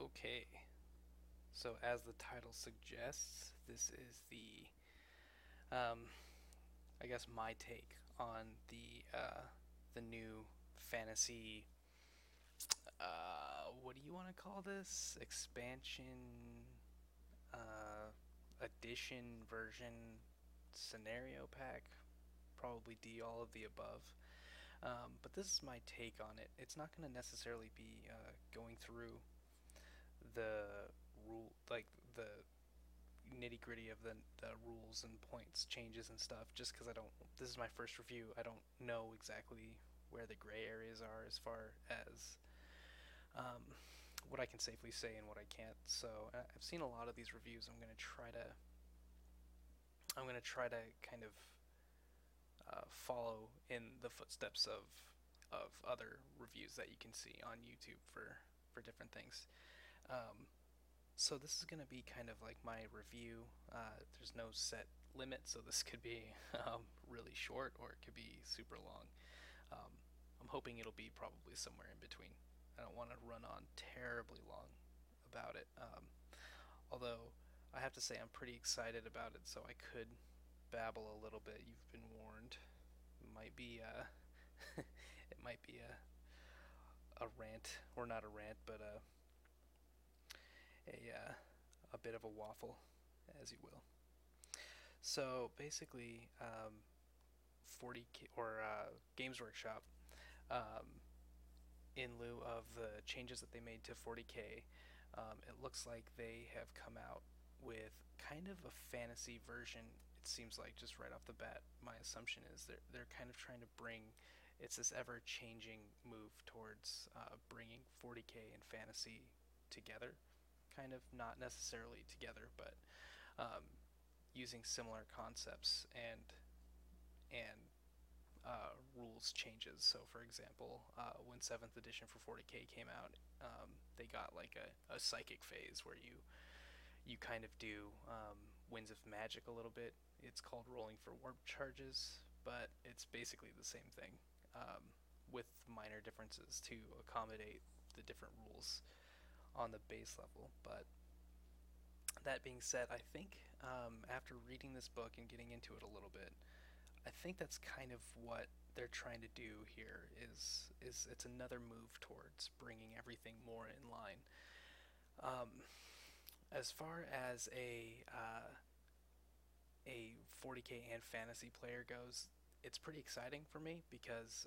Okay, so as the title suggests, this is um, I guess my take on the new fantasy. What do you want to call this? Expansion, edition, version, scenario pack. Probably D, all of the above. But this is my take on it. It's not going to necessarily be going through the like the nitty gritty of the rules and points changes and stuff. Just because I don't, this is my first review. I don't know exactly where the gray areas are as far as um, what I can safely say and what I can't. So I've seen a lot of these reviews. I'm gonna try to kind of follow in the footsteps of other reviews that you can see on YouTube for different things. Um, So this is going to be kind of like my review. There's no set limit, so this could be really short or it could be super long. Um, I'm hoping it'll be probably somewhere in between. I don't want to run on terribly long about it. Although I have to say I'm pretty excited about it, so I could babble a little bit. You've been warned. It might be it might be a rant, or not a rant, but a bit of a waffle, as you will. So basically, 40K or Games Workshop, um, in lieu of the changes that they made to 40K, it looks like they have come out with kind of a fantasy version. It seems like just right off the bat, my assumption is they're kind of trying to bring. It's this ever-changing move towards bringing 40K and fantasy together, kind of not necessarily together, but um, using similar concepts and rules changes. So, for example, when Seventh Edition for 40K came out, they got like a psychic phase where you kind of do Winds of Magic a little bit. It's called rolling for warp charges, but it's basically the same thing, with minor differences to accommodate the different rules on the base level. But that being said, I think after reading this book and getting into it a little bit, I think that's kind of what they're trying to do here. Is it's another move towards bringing everything more in line. Um, as far as a 40K and fantasy player goes, it's pretty exciting for me because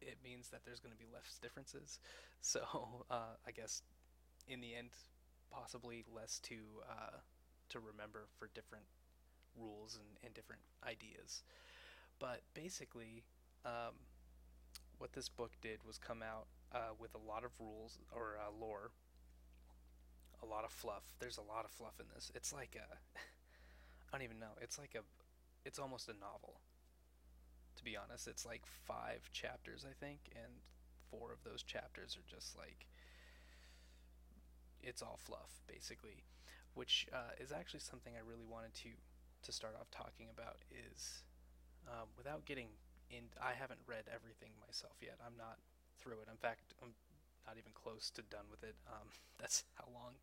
it means that there's going to be less differences. So I guess in the end, possibly less to remember for different rules and different ideas. But basically, um, what this book did was come out with a lot of rules or lore, a lot of fluff. There's a lot of fluff in this. It's like I don't even know. It's almost a novel. To be honest, it's like 5 chapters, I think, and 4 of those chapters are just like it's all fluff, basically, which is actually something I really wanted to start off talking about. Is without getting in, I haven't read everything myself yet. I'm not through it. In fact, I'm not even close to done with it. That's how long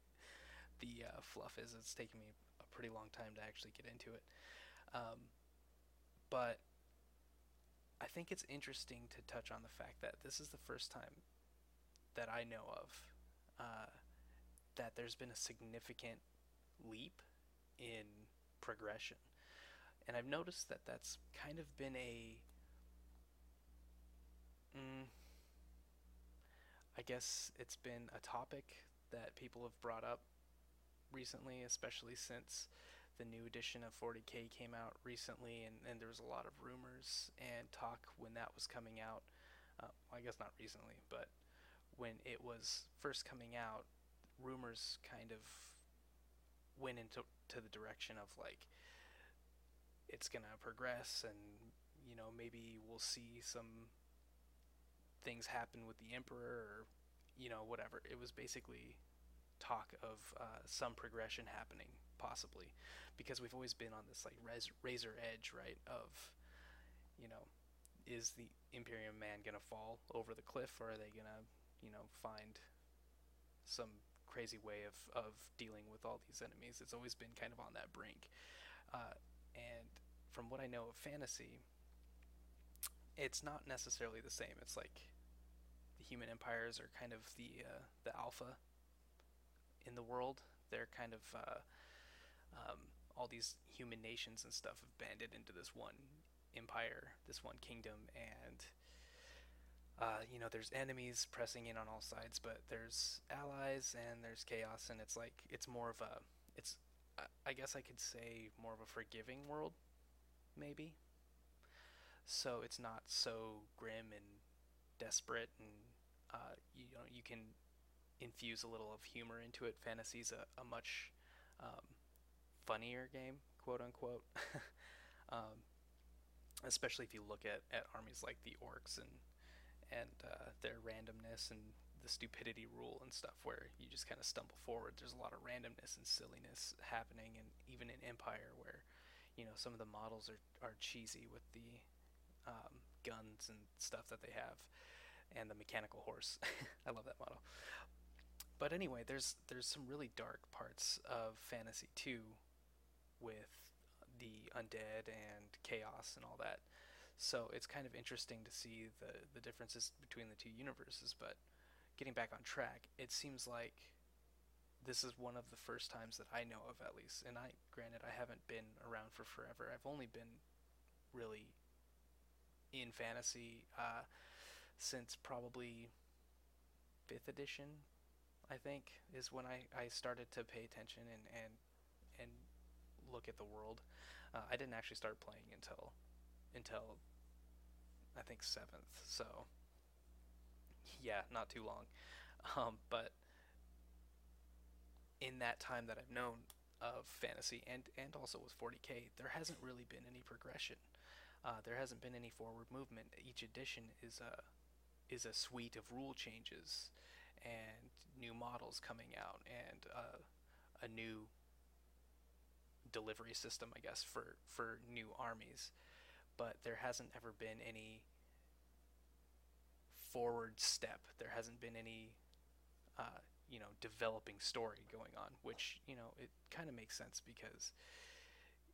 the fluff is. It's taken me a pretty long time to actually get into it. Um, but I think it's interesting to touch on the fact that this is the first time that I know of uh, that there's been a significant leap in progression. And I've noticed that that's kind of been mm, I guess it's been a topic that people have brought up recently, especially since the new edition of 40K came out recently, and there was a lot of rumors and talk when that was coming out. I guess not recently, but when it was first coming out, rumors kind of went into the direction of like it's gonna progress, and maybe we'll see some things happen with the emperor, or whatever. It was basically talk of some progression happening, possibly, because we've always been on this like razor edge, right? Of you know, is the Imperium man gonna fall over the cliff, or are they gonna find some crazy way of dealing with all these enemies. It's always been kind of on that brink. And from what I know of fantasy, it's not necessarily the same. It's like the human empires are kind of the alpha in the world. They're kind of all these human nations and stuff have banded into this one empire, this one kingdom, and there's enemies pressing in on all sides, but there's allies and there's chaos, and it's like it's more of a it's I guess I could say more of a forgiving world, maybe. So it's not so grim and desperate, and you can infuse a little of humor into it. Fantasy's a much um, funnier game, quote unquote. um, Especially if you look at armies like the orcs and their randomness and the stupidity rule and stuff, where you just kind of stumble forward. There's a lot of randomness and silliness happening, and even in Empire, where some of the models are cheesy with the guns and stuff that they have, and the mechanical horse. I love that model. But anyway, there's some really dark parts of fantasy too, with the undead and chaos and all that. So it's kind of interesting to see the differences between the two universes. But getting back on track, it seems like this is one of the first times that I know of, at least. And granted, I haven't been around for forever. I've only been really in fantasy since probably fifth edition, I think, is when I started to pay attention and look at the world. I didn't actually start playing until I think seventh. So yeah, not too long. But in that time that I've known of fantasy and also with 40k, there hasn't really been any progression. There hasn't been any forward movement. Each edition is a suite of rule changes and new models coming out, and a new delivery system, I guess, for new armies. But there hasn't ever been any forward step. There hasn't been any, developing story going on, which, it kind of makes sense, because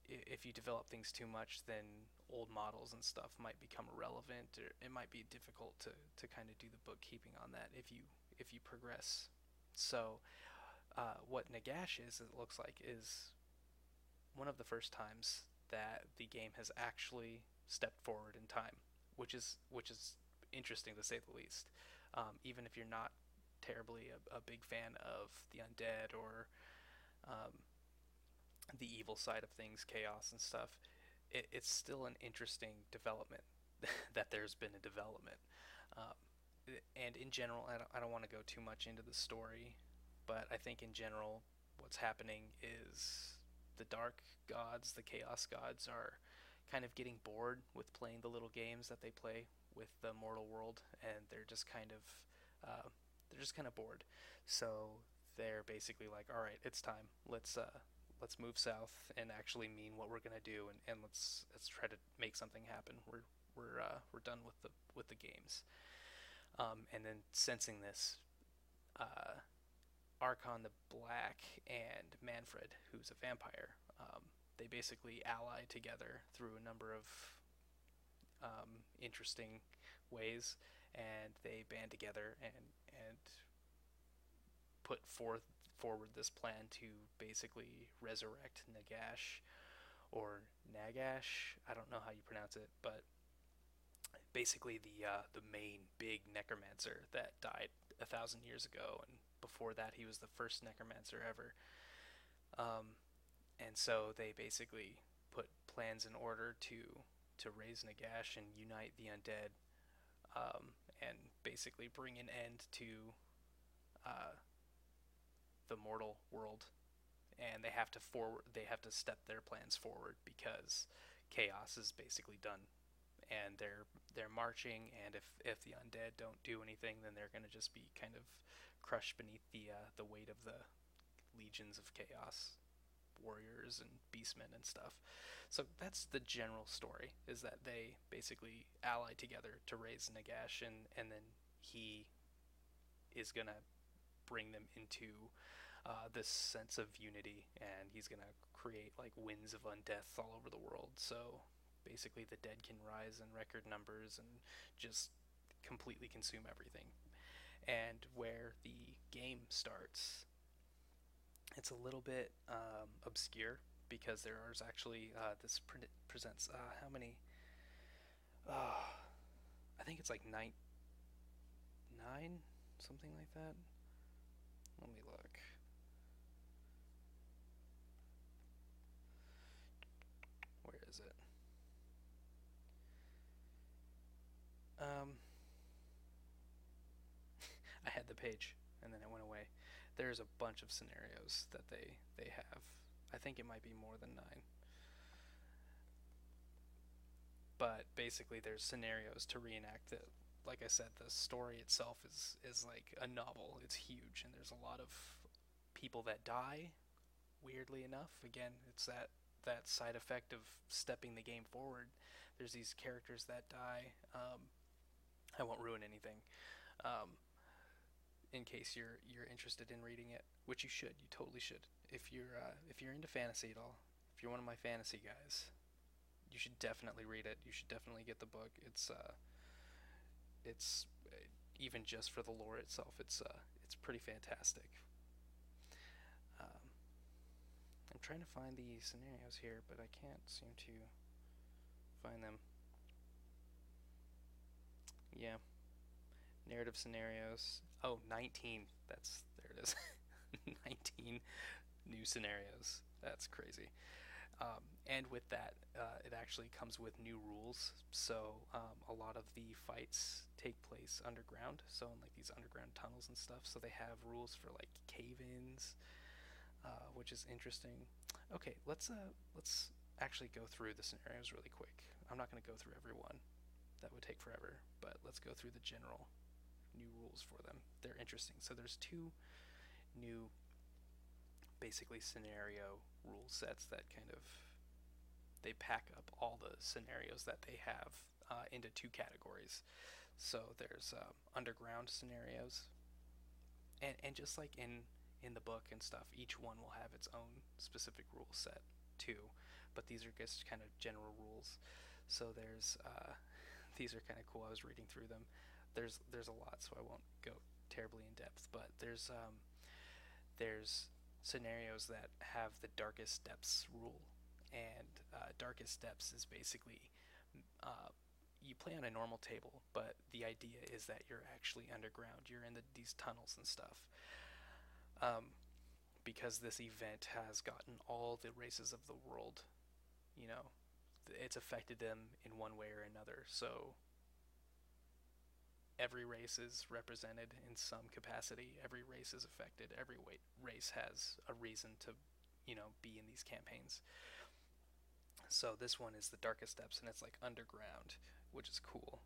if you develop things too much, then old models and stuff might become irrelevant, or it might be difficult to kind of do the bookkeeping on that if you progress. So what Nagash is, it looks like, is one of the first times that the game has actually stepped forward in time, which is interesting to say the least. Even if you're not terribly a big fan of the undead or um, the evil side of things, chaos and stuff, it's still an interesting development that there's been a development. Um, and in general, I don't want to go too much into the story, but I think in general, what's happening is the dark gods, the chaos gods, are kind of getting bored with playing the little games that they play with the mortal world, and they're just kind of bored. So they're basically like, all right, it's time. Let's move south and actually mean what we're gonna do, and let's try to make something happen. We're done with the games. And then sensing this, uh, Archon the Black and Manfred, who's a vampire, they basically ally together through a number of interesting ways, and they band together and put forward this plan to basically resurrect Nagash, or Nagash. I don't know how you pronounce it, but basically the main big necromancer that died 1,000 years ago, and before that he was the first necromancer ever. Um, and so they basically put plans in order to raise Nagash and unite the undead, and basically bring an end to uh, the mortal world. And they have to step their plans forward, because chaos is basically done, and they're marching. And if the undead don't do anything, then they're going to just be kind of crushed beneath the weight of the legions of chaos warriors and beastmen and stuff. So that's the general story, is that they basically ally together to raise Nagash, and then he is gonna bring them into this sense of unity, and he's gonna create like winds of undeath all over the world. So basically, the dead can rise in record numbers and just completely consume everytheverything. And where the game starts, it's a little bit obscure because there is actually presents how many? Uh, I think it's like nine, something like that. Let me look. Where is it? Um, I had the page and then it went away. There's a bunch of scenarios that they have. I think it might be more than nine. But basically, there's scenarios to reenact it. Like I said, the story itself is like a novel. It's huge, and there's a lot of people that die. Weirdly enough, again, it's that side effect of stepping the game forward. There's these characters that die. I won't ruin anything. Um, in case you're interested in reading it, which you should. You totally should. If you're into fantasy at all, if you're one of my fantasy guys, you should definitely read it. You should definitely get the book. It's even just for the lore itself, it's pretty fantastic. Um, I'm trying to find the scenarios here, but I can't seem to find them. Yeah, narrative scenarios. Oh, 19. There it is. 19 new scenarios. That's crazy. And with that, it actually comes with new rules. So a lot of the fights take place underground, so in like these underground tunnels and stuff. So they have rules for like cave-ins, which is interesting. Okay, let's actually go through the scenarios really quick. I'm not going to go through every one. That would take forever. But let's go through the general new rules for them. They're interesting. So there's two new, basically scenario rule sets that kind of they pack up all the scenarios that they have into two categories. So there's underground scenarios, and just like in the book and stuff, each one will have its own specific rule set too. But these are just kind of general rules. So there's these are kind of cool. I was reading through them. There's a lot, so I won't go terribly in depth. But there's scenarios that have the darkest depths rule, and darkest depths is basically you play on a normal table, but the idea is that you're actually underground. You're in these tunnels and stuff. Because this event has gotten all the races of the world, you know, it's affected them in one way or another. So every race is represented in some capacity. Every race is affected. Every race has a reason to, be in these campaigns. So this one is the darkest depths, and it's like underground, which is cool.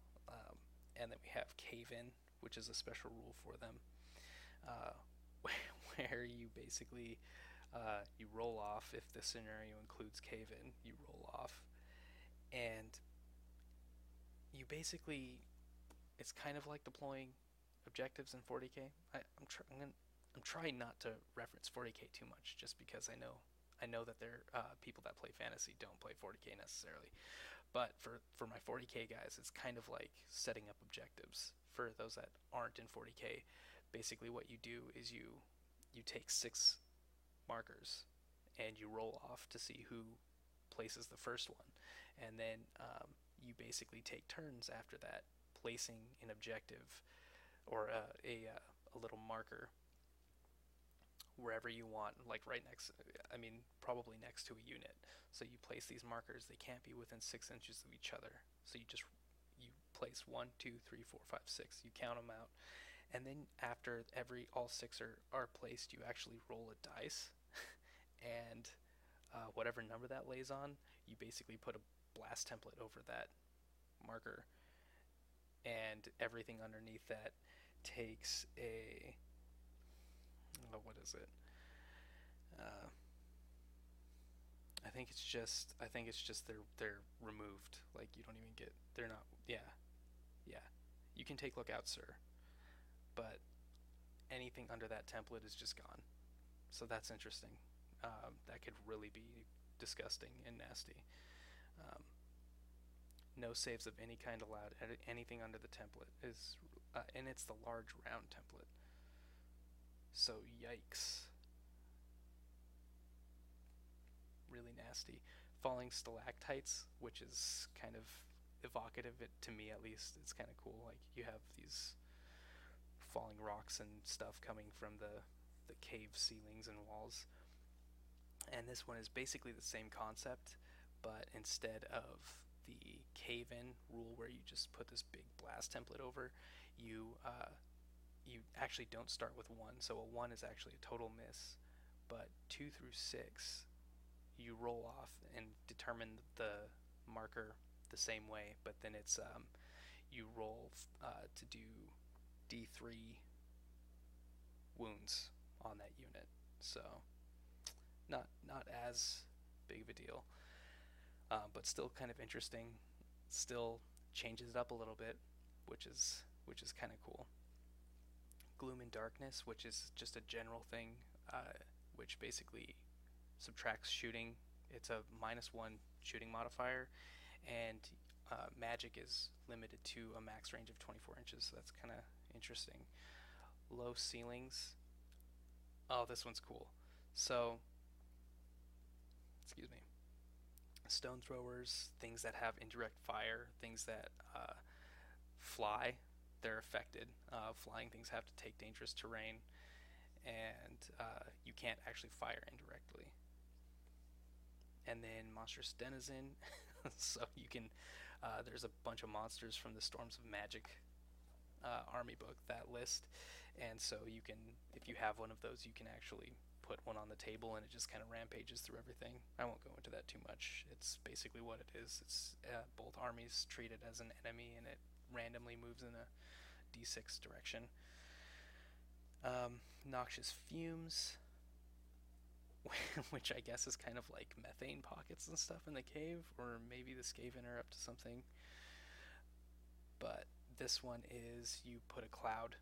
And then we have cave in, which is a special rule for them, uh, where you basically you roll off. If the scenario includes cave in, you roll off, and you basically, it's kind of like deploying objectives in 40k. I'm trying not to reference 40k too much, just because I know that there people that play fantasy don't play 40k necessarily. But for my 40k guys, it's kind of like setting up objectives. For those that aren't in 40k, basically what you do is you take 6 markers and you roll off to see who places the first one, and then you basically take turns after that, placing an objective or a little marker wherever you want, like right next, probably next to a unit. So you place these markers. They can't be within 6 inches of each other. So you place 1, 2, 3, 4, 5, 6. You count them out, and then after all 6 are placed, you actually roll a dice, and whatever number that lays on, you basically put a blast template over that marker, and everything underneath that takes a what is it? I think it's just they're removed. Like you don't even get. They're not. Yeah, yeah. You can take lookout, sir. But anything under that template is just gone. So that's interesting. That could really be disgusting and nasty. Um, no saves of any kind allowed. Anything under the template is, and it's the large round template. So yikes, really nasty. Falling stalactites, which is kind of evocative, to me at least. It's kind of cool. Like you have these falling rocks and stuff coming from the cave ceilings and walls. And this one is basically the same concept, but instead of the cave-in rule where you just put this big blast template over, you actually don't start with one. So a one is actually a total miss, but 2 through 6 you roll off and determine the marker the same way, but then it's you roll to do D3 wounds on that unit. So not as big of a deal, but still kind of interesting. Still changes it up a little bit, which is kind of cool. Gloom and darkness, which is just a general thing, which basically subtracts shooting. It's a -1 shooting modifier, and magic is limited to a max range of 24 inches. So that's kind of interesting. Low ceilings. Oh, this one's cool. So, excuse me. Stone throwers, things that have indirect fire, things that fly, they're affected. Flying things have to take dangerous terrain, and you can't actually fire indirectly. And then monstrous denizen. So you can. There's a bunch of monsters from the Storms of Magic army book, that list, and so you can, if you have one of those, you can actually put one on the table and it just kind of rampages through everything. I won't go into that too much. It's basically what it is. It's both armies treat it as an enemy, and it randomly moves in a d6 direction. Noxious fumes, which I guess is kind of like methane pockets and stuff in the cave, or maybe the Skaven are up to something. But this one is you put a cloud.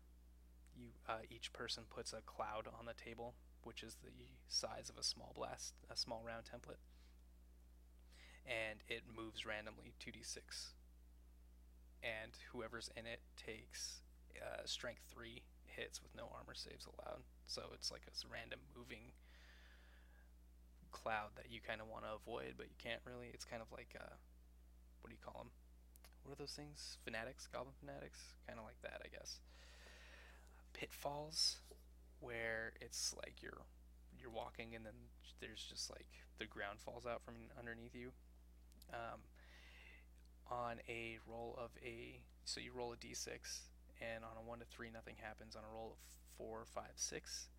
Each person puts a cloud on the table, which is the size of a small round template, and it moves randomly 2d6. And whoever's in it takes strength 3 hits with no armor saves allowed. So it's like a random moving cloud that you kind of want to avoid, but you can't really. It's kind of like what do you call them? What are those things? Fanatics, goblin fanatics, kind of like that, I guess. Pitfalls, where it's like you're walking and then there's just like the ground falls out from underneath you. On a roll of so you roll a d6, and on a 1 to 3 nothing happens. On a roll of 4, 5, 6,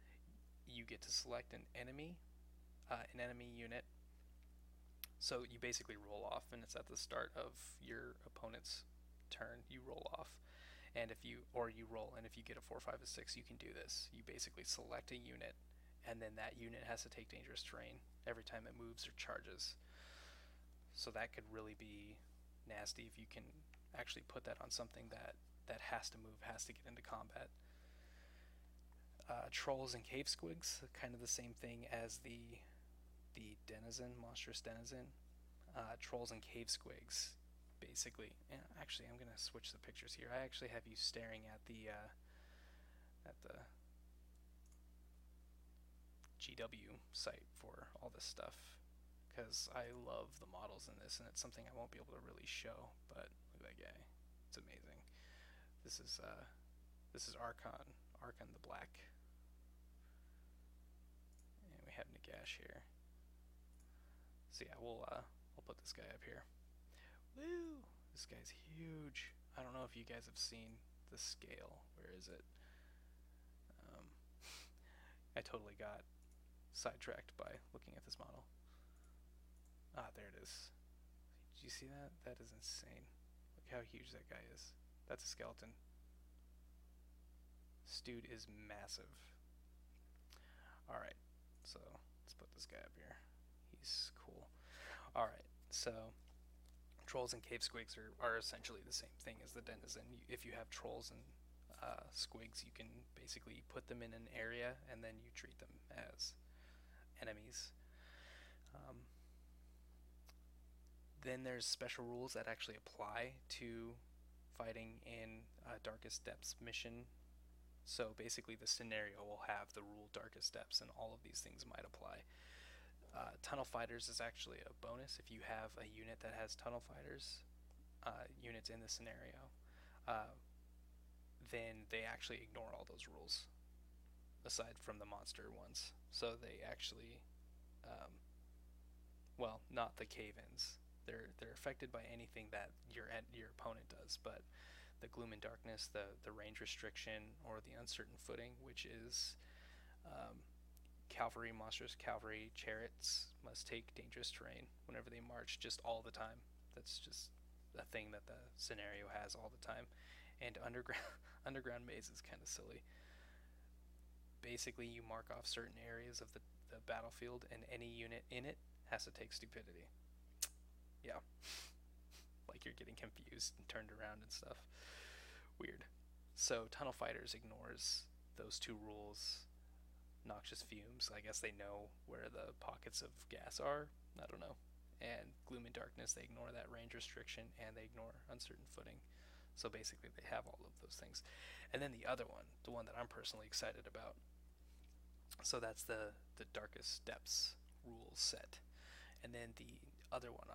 you get to select an enemy unit. So you basically roll off, and it's at the start of your opponent's turn. You roll off, and if you roll, and if you get a 4, 5, or 6, you can do this. You basically select a unit, and then that unit has to take dangerous terrain every time it moves or charges. So that could really be nasty if you can actually put that on something that has to move, has to get into combat. Trolls and cave squigs, kind of the same thing as the denizen, monstrous denizen. Trolls and cave squigs, basically. And actually, I'm gonna switch the pictures here. I actually have you staring at the GW site for all this stuff, because I love the models in this, and it's something I won't be able to really show. But look at that guy; it's amazing. This is Archon the Black, and we have Nagash here. So yeah, we'll put this guy up here. Woo! This guy's huge. I don't know if you guys have seen the scale. Where is it? I totally got sidetracked by looking at this model. Ah, there it is. Did you see that? That is insane. Look how huge that guy is. That's a skeleton. This dude is massive. Alright, so let's put this guy up here. He's cool. Alright, so trolls and cave squigs are essentially the same thing as the denizen. If you have trolls and squigs, you can basically put them in an area and then you treat them as enemies. Um, then there's special rules that actually apply to fighting in Darkest Depths mission. So basically, the scenario will have the rule Darkest Depths, and all of these things might apply. Tunnel Fighters is actually a bonus if you have a unit that has Tunnel Fighters units in the scenario. Uh, then they actually ignore all those rules, aside from the monster ones. So they actually, um, well, not the cave-ins. They're affected by anything that your opponent does, but the gloom and darkness, the range restriction, or the uncertain footing, which is um, cavalry monsters, cavalry chariots must take dangerous terrain whenever they march, just all the time. That's just a thing that the scenario has all the time. And underground underground maze is kind of silly. Basically, you mark off certain areas of the battlefield, and any unit in it has to take stupidity. Yeah, like you're getting confused and turned around and stuff. Weird. So Tunnel Fighters ignores those two rules. Noxious fumes, I guess they know where the pockets of gas are. I don't know. And gloom and darkness, they ignore that range restriction and they ignore uncertain footing. So basically, they have all of those things. And then the other one, the one that I'm personally excited about. So that's the Darkest Depths rules set. And then the other one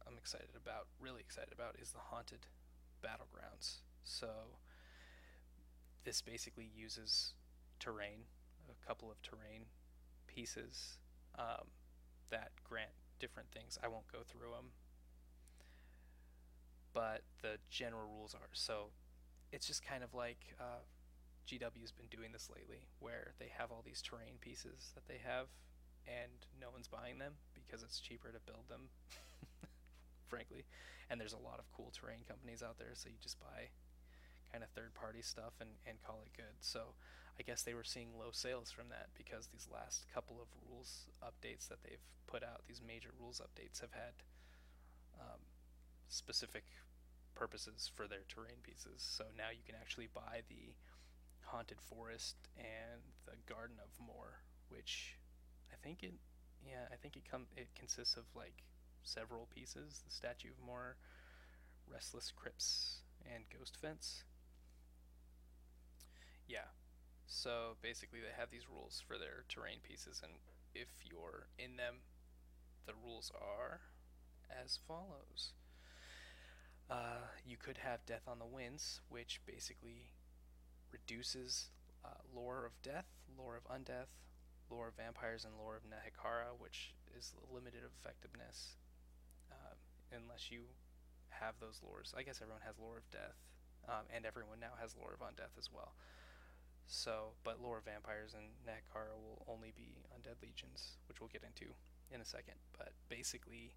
I'm excited about, really excited about, is the Haunted Battlegrounds. So this basically uses terrain, a couple of terrain pieces that grant different things. I won't go through them, but the general rules are, so it's just kind of like GW's been doing this lately, where they have all these terrain pieces that they have, and no one's buying them because it's cheaper to build them, frankly. And there's a lot of cool terrain companies out there, so you just buy kind of third-party stuff and call it good. So I guess they were seeing low sales from that because these last couple of rules updates that they've put out, these major rules updates, have had specific purposes for their terrain pieces. So now you can actually buy the Haunted Forest and the Garden of Moor, which I think it consists of like several pieces: the Statue of Moor, Restless Crypts, and Ghost Fence. Yeah. So basically, they have these rules for their terrain pieces, and if you're in them, the rules are as follows. You could have Death on the Winds, which basically reduces lore of death, lore of undeath, lore of vampires, and lore of Nahikara, which is limited effectiveness unless you have those lores. I guess everyone has lore of death, and everyone now has lore of undeath as well. So, but lore of vampires and Nahikara will only be undead legions, which we'll get into in a second. But basically,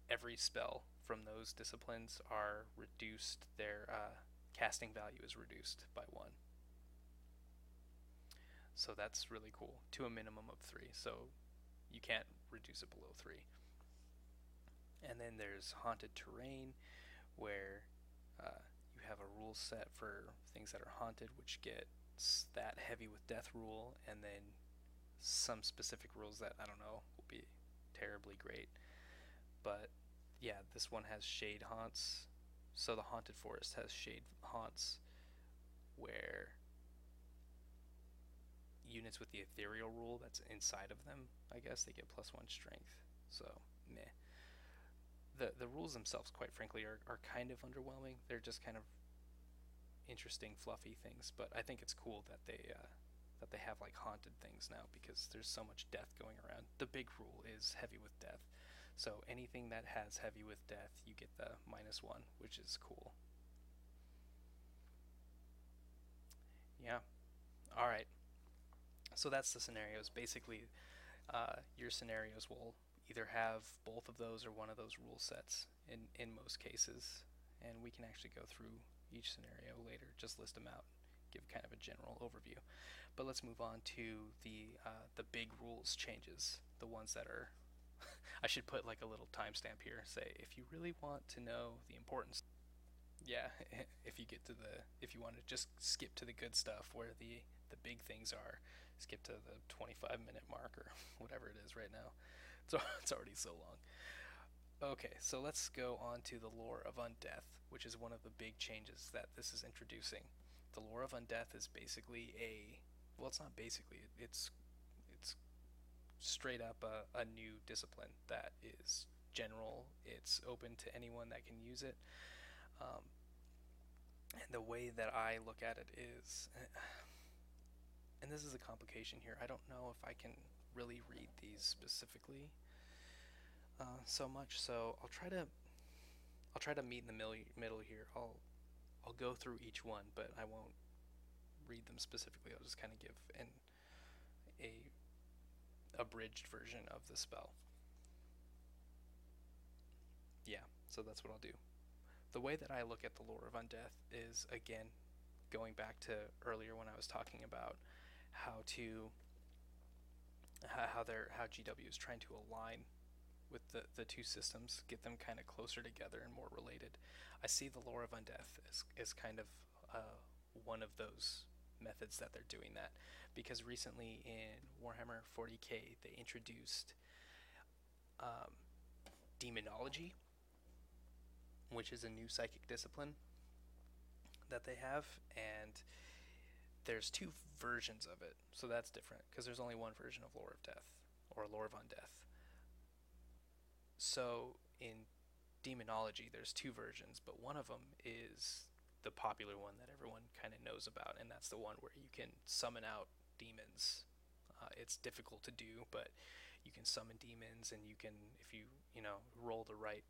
every spell from those disciplines are reduced. Their casting value is reduced by 1. So that's really cool, to a minimum of 3. So you can't reduce it below 3. And then there's Haunted Terrain, where you have a rule set for things that are haunted, which get that heavy with death rule, and then some specific rules that, I don't know, will be terribly great. But yeah, this one has shade haunts. So the Haunted Forest has shade haunts, where units with the ethereal rule that's inside of them, I guess, they get +1 strength. So meh. The rules themselves, quite frankly, are kind of underwhelming. They're just kind of interesting, fluffy things. But I think it's cool that they have like haunted things now, because there's so much death going around. The big rule is heavy with death. So anything that has heavy with death, you get the -1, which is cool. Yeah. All right. So that's the scenarios. Basically, your scenarios will either have both of those or one of those rule sets in most cases. And we can actually go through each scenario later, just list them out, give kind of a general overview. But let's move on to the big rules changes, the ones that are I should put like a little timestamp here, say if you really want to know the importance. Yeah, if you want to just skip to the good stuff where the big things are, skip to the 25-minute mark or whatever it is right now. So it's already so long. Okay, so let's go on to the lore of undeath, which is one of the big changes that this is introducing. The lore of undeath is basically well, it's not basically, it's straight up a new discipline that is general. It's open to anyone that can use it. Um, and the way that I look at it is, and this is a complication here. I don't know if I can really read these specifically so much. So I'll try to meet in the middle here. I'll go through each one, but I won't read them specifically. I'll just kind of give an a abridged version of the spell. Yeah, so that's what I'll do. The way that I look at the lore of undeath is, again, going back to earlier when I was talking about how to how GW is trying to align with the two systems, get them kind of closer together and more related. I see the lore of undeath as kind of one of those methods that they're doing that, because recently in Warhammer 40k they introduced um, demonology, which is a new psychic discipline that they have, and there's two versions of it, so that's different because there's only one version of lore of death or lore of undeath. So in demonology there's two versions, but one of them is the popular one that everyone kind of knows about, and that's the one where you can summon out demons. It's difficult to do, but you can summon demons, and you can, if you know, roll the right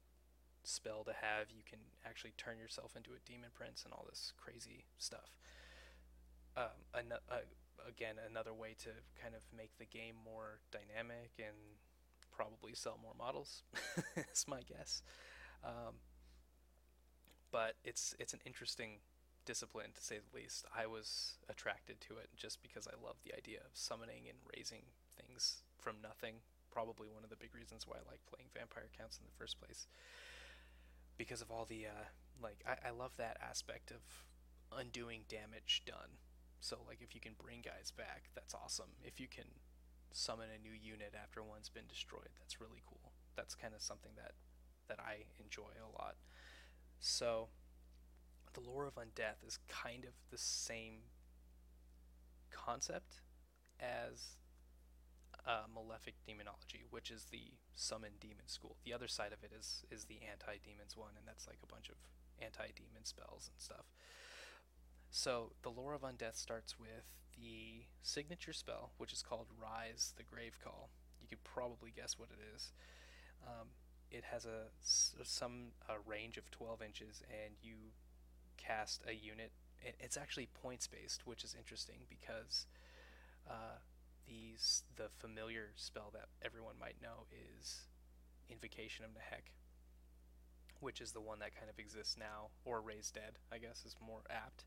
spell to have, you can actually turn yourself into a demon prince and all this crazy stuff. Again, another way to kind of make the game more dynamic and probably sell more models, is my guess. Um, but it's an interesting discipline, to say the least. I was attracted to it just because I love the idea of summoning and raising things from nothing. Probably one of the big reasons why I like playing vampire counts in the first place, because of all the I love that aspect of undoing damage done. So like if you can bring guys back, that's awesome. If you can summon a new unit after one's been destroyed, that's really cool. That's kind of something that I enjoy a lot. So the lore of undeath is kind of the same concept as malefic demonology, which is the summon demon school. The other side of it is the anti-demons one, and that's like a bunch of anti-demon spells and stuff. So the lore of undeath starts with the signature spell, which is called Rise the Grave Call. You could probably guess what it is. It has a range of 12 inches, and you cast a unit. It's actually points based, which is interesting because the familiar spell that everyone might know is Invocation of Nehek, which is the one that kind of exists now, or Raise Dead, I guess is more apt,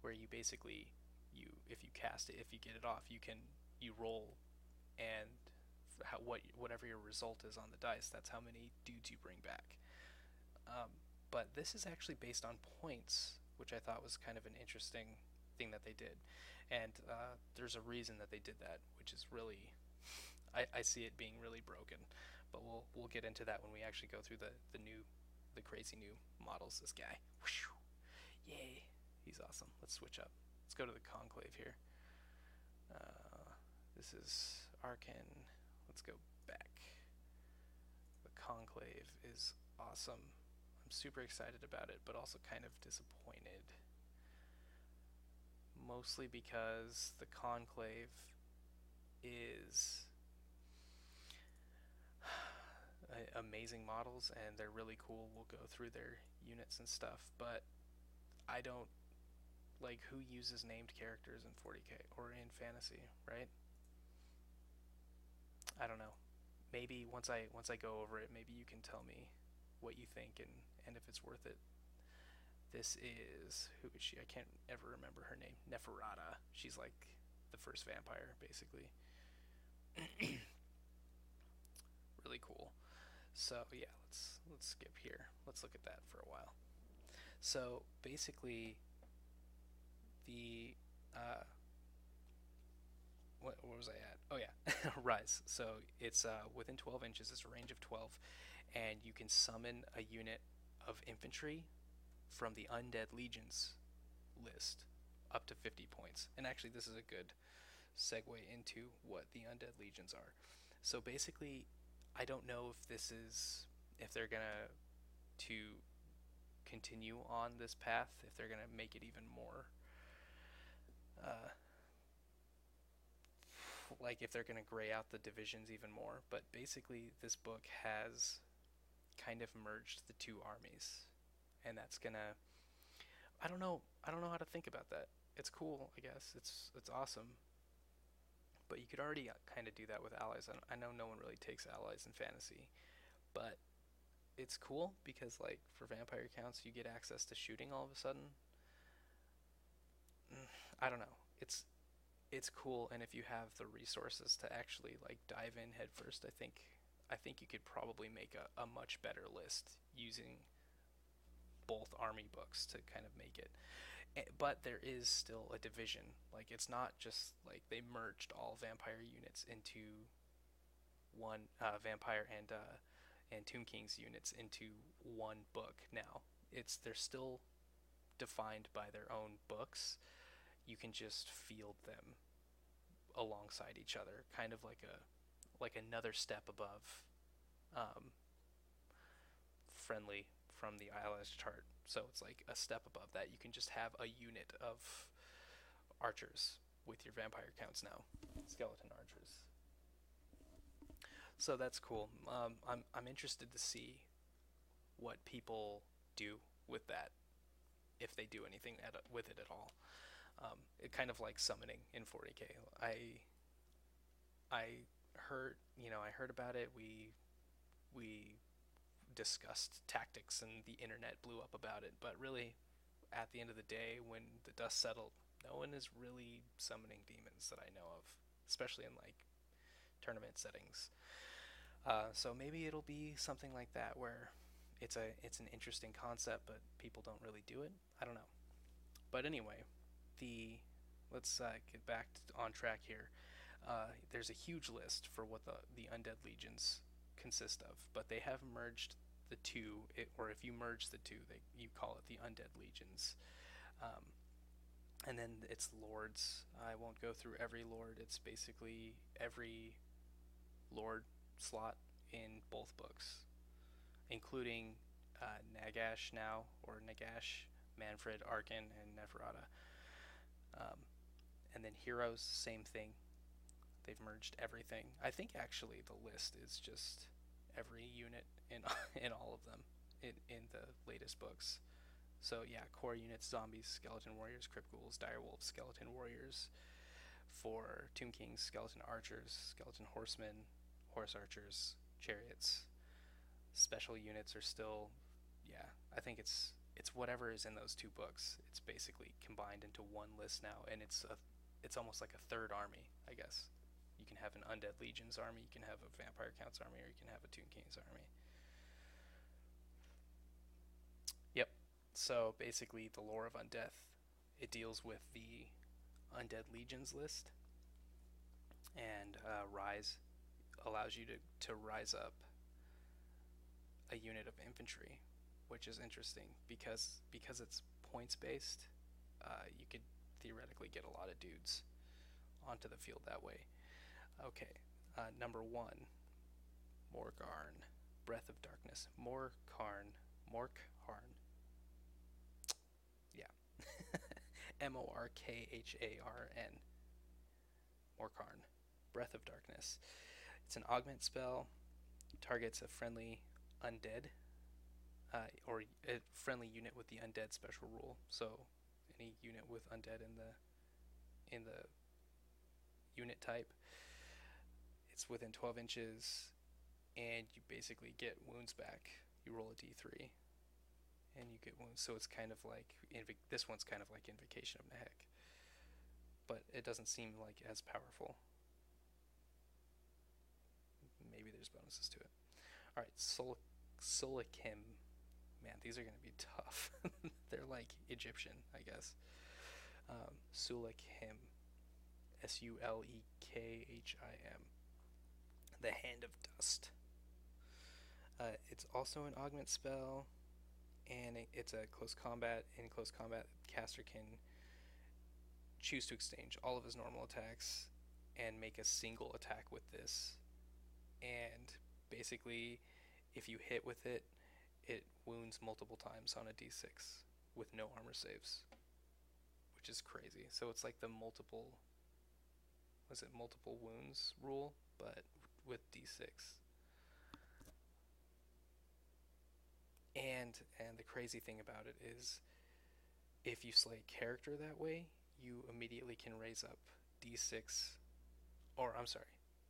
where you basically, if you cast it, if you get it off, you roll, and whatever your result is on the dice, that's how many dudes you bring back. But this is actually based on points, which I thought was kind of an interesting thing that they did. And there's a reason that they did that, which is really, I see it being really broken. But we'll get into that when we actually go through the crazy new models. This guy, whew, yay, he's awesome. Let's switch up. Let's go to the Conclave here. This is Arkan. Let's go back. The Conclave is awesome. I'm super excited about it, but also kind of disappointed. Mostly because the Conclave is amazing models, and they're really cool. We'll go through their units and stuff, but I don't like who uses named characters in 40k or in fantasy, right? I don't know. Maybe once I go over it, maybe you can tell me what you think and if it's worth it. This is, who is she? I can't ever remember her name. Neferata. She's like the first vampire, basically. Really cool. So yeah, let's skip here. Let's look at that for a while. So basically, the what was I at? Oh yeah, rise. So it's within 12 inches. It's a range of 12, and you can summon a unit of infantry from the Undead Legions list up to 50 points. And actually, this is a good segue into what the Undead Legions are. So basically, I don't know if this is if they're gonna to continue on this path, if they're gonna make it even more uh, like if they're gonna gray out the divisions even more. But basically, this book has kind of merged the two armies, and that's gonna. I don't know. I don't know how to think about that. It's cool, I guess. It's awesome, but you could already kind of do that with allies. I know no one really takes allies in fantasy, but it's cool because like for vampire counts, you get access to shooting all of a sudden. I don't know. It's cool, and if you have the resources to actually like dive in headfirst, I think you could probably make a much better list using both army books to kind of make it. But there is still a division. Like it's not just like they merged all vampire units into one vampire and Tomb King's units into one book now. It's they're still defined by their own books. You can just field them alongside each other, kind of like another step above um, friendly from the ILS chart. So it's like a step above that. You can just have a unit of archers with your vampire counts now, skeleton archers. So that's cool. I'm interested to see what people do with that, if they do anything with it at all. It kind of like summoning in 40k. I I heard about it. We discussed tactics, and the internet blew up about it. But really, at the end of the day, when the dust settled, no one is really summoning demons that I know of, especially in like tournament settings. So maybe it'll be something like that where it's an interesting concept, but people don't really do it. I don't know. But anyway, the let's get back on track here. There's a huge list for what the undead legions consist of, but they have merged the two, or if you merge the two, you call it the undead legions. Um, and then it's lords. I won't go through every lord. It's basically every lord slot in both books, including Nagash now, or Nagash, Manfred, Arkin, and Neferata. Um, and then heroes, same thing. They've merged everything. I think actually the list is just every unit in in all of them in the latest books. So yeah, core units: zombies, skeleton warriors, crypt ghouls, direwolves, skeleton warriors. For Tomb Kings, skeleton archers, skeleton horsemen, horse archers, chariots. Special units are still, yeah. I think it's whatever is in those two books. It's basically combined into one list now, and it's almost like a third army, I guess. You can have an Undead Legions army, you can have a Vampire Counts army, or you can have a Tomb Kings army. Yep. So basically, the lore of Undeath, it deals with the Undead Legions list, and Rise allows you to rise up a unit of infantry, which is interesting because it's points based. You could theoretically get a lot of dudes onto the field that way. Okay, number one, Morgarn, Breath of Darkness. Morkharn. Yeah, Morkharn. Morkarn, Breath of Darkness. It's an augment spell. Targets a friendly undead, or a friendly unit with the undead special rule. So any unit with undead in the unit type, it's within 12 inches, and you basically get wounds back. You roll a d3, and you get wounds. So it's kind of like this one's kind of like Invocation of Nehek, but it doesn't seem like as powerful. Maybe there's bonuses to it. All right, Solikim Man, these are going to be tough. They're like Egyptian, I guess. Sulek Him. Sulekhim. The Hand of Dust. It's also an augment spell, and it's a close combat. In close combat, the caster can choose to exchange all of his normal attacks and make a single attack with this. And basically, if you hit with it, it wounds multiple times on a d6 with no armor saves, which is crazy. So it's like the multiple wounds rule, but with d6. And the crazy thing about it is, if you slay a character that way, you immediately can raise up d6, or I'm sorry,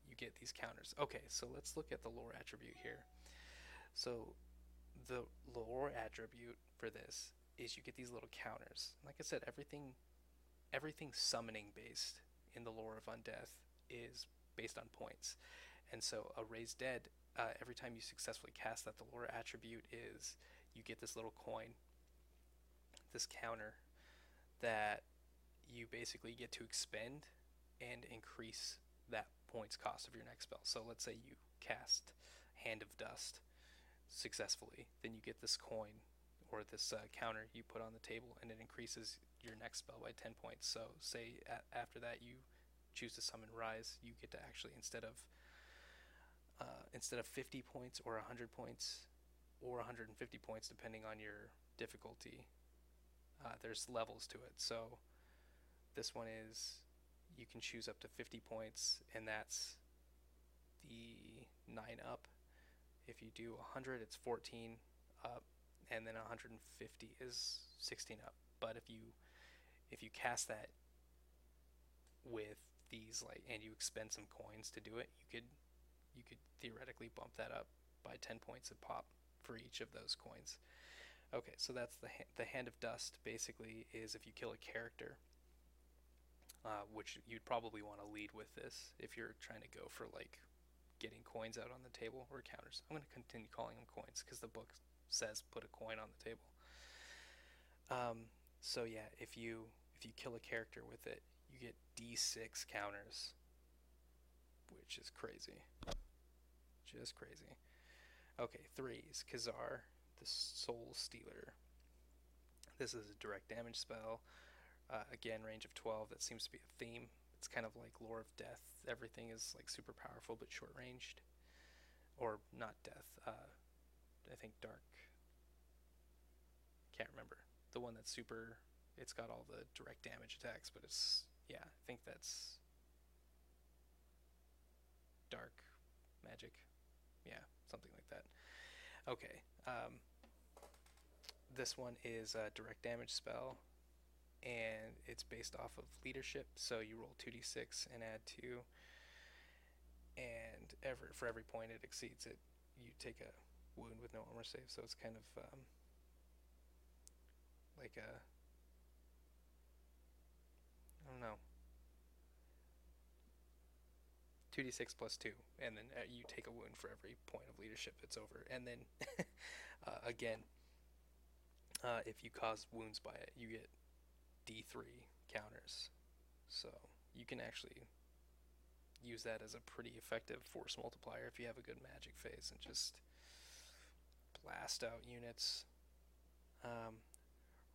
you get these counters. Okay, so let's look at the lore attribute here. So the lore attribute for this is you get these little counters. Like I said, everything summoning based in the lore of undeath is based on points. And so a raised dead, every time you successfully cast that, the lore attribute is you get this little coin, this counter, that you basically get to expend and increase that points cost of your next spell. So let's say you cast Hand of Dust successfully, then you get this coin or this counter you put on the table, and it increases your next spell by 10 points. So say after that you choose to summon Rise, you get to actually, instead of 50 points or 100 points or 150 points depending on your difficulty, there's levels to it. So this one is, you can choose up to 50 points, and that's the 9 up. If you do 100, it's 14 up, and then 150 is 16 up. But if you cast that with these, like, and you expend some coins to do it, you could theoretically bump that up by 10 points a pop for each of those coins. Okay, so that's the Hand of Dust. Basically, is if you kill a character, which you'd probably want to lead with this if you're trying to go for like getting coins out on the table or counters. I'm going to continue calling them coins because the book says put a coin on the table. So yeah, if you kill a character with it, you get d6 counters, which is crazy. Just crazy. Okay, 3s. Khazar, the Soul Stealer. This is a direct damage spell. Again, range of 12. That seems to be a theme. It's kind of like Lore of Death. Everything is like super powerful but short ranged. Or not Death. I think Dark. Can't remember. The one that's super. It's got all the direct damage attacks, but it's, yeah, I think that's Dark Magic. Yeah, something like that. Okay. This one is a direct damage spell, and it's based off of leadership. So you roll 2d6 and add 2, and for every point it exceeds it, you take a wound with no armor save. So it's kind of like a, I don't know, 2d6 plus 2, and then you take a wound for every point of leadership that's over. And then again, if you cause wounds by it, you get d3 counters. So you can actually use that as a pretty effective force multiplier if you have a good magic phase and just blast out units.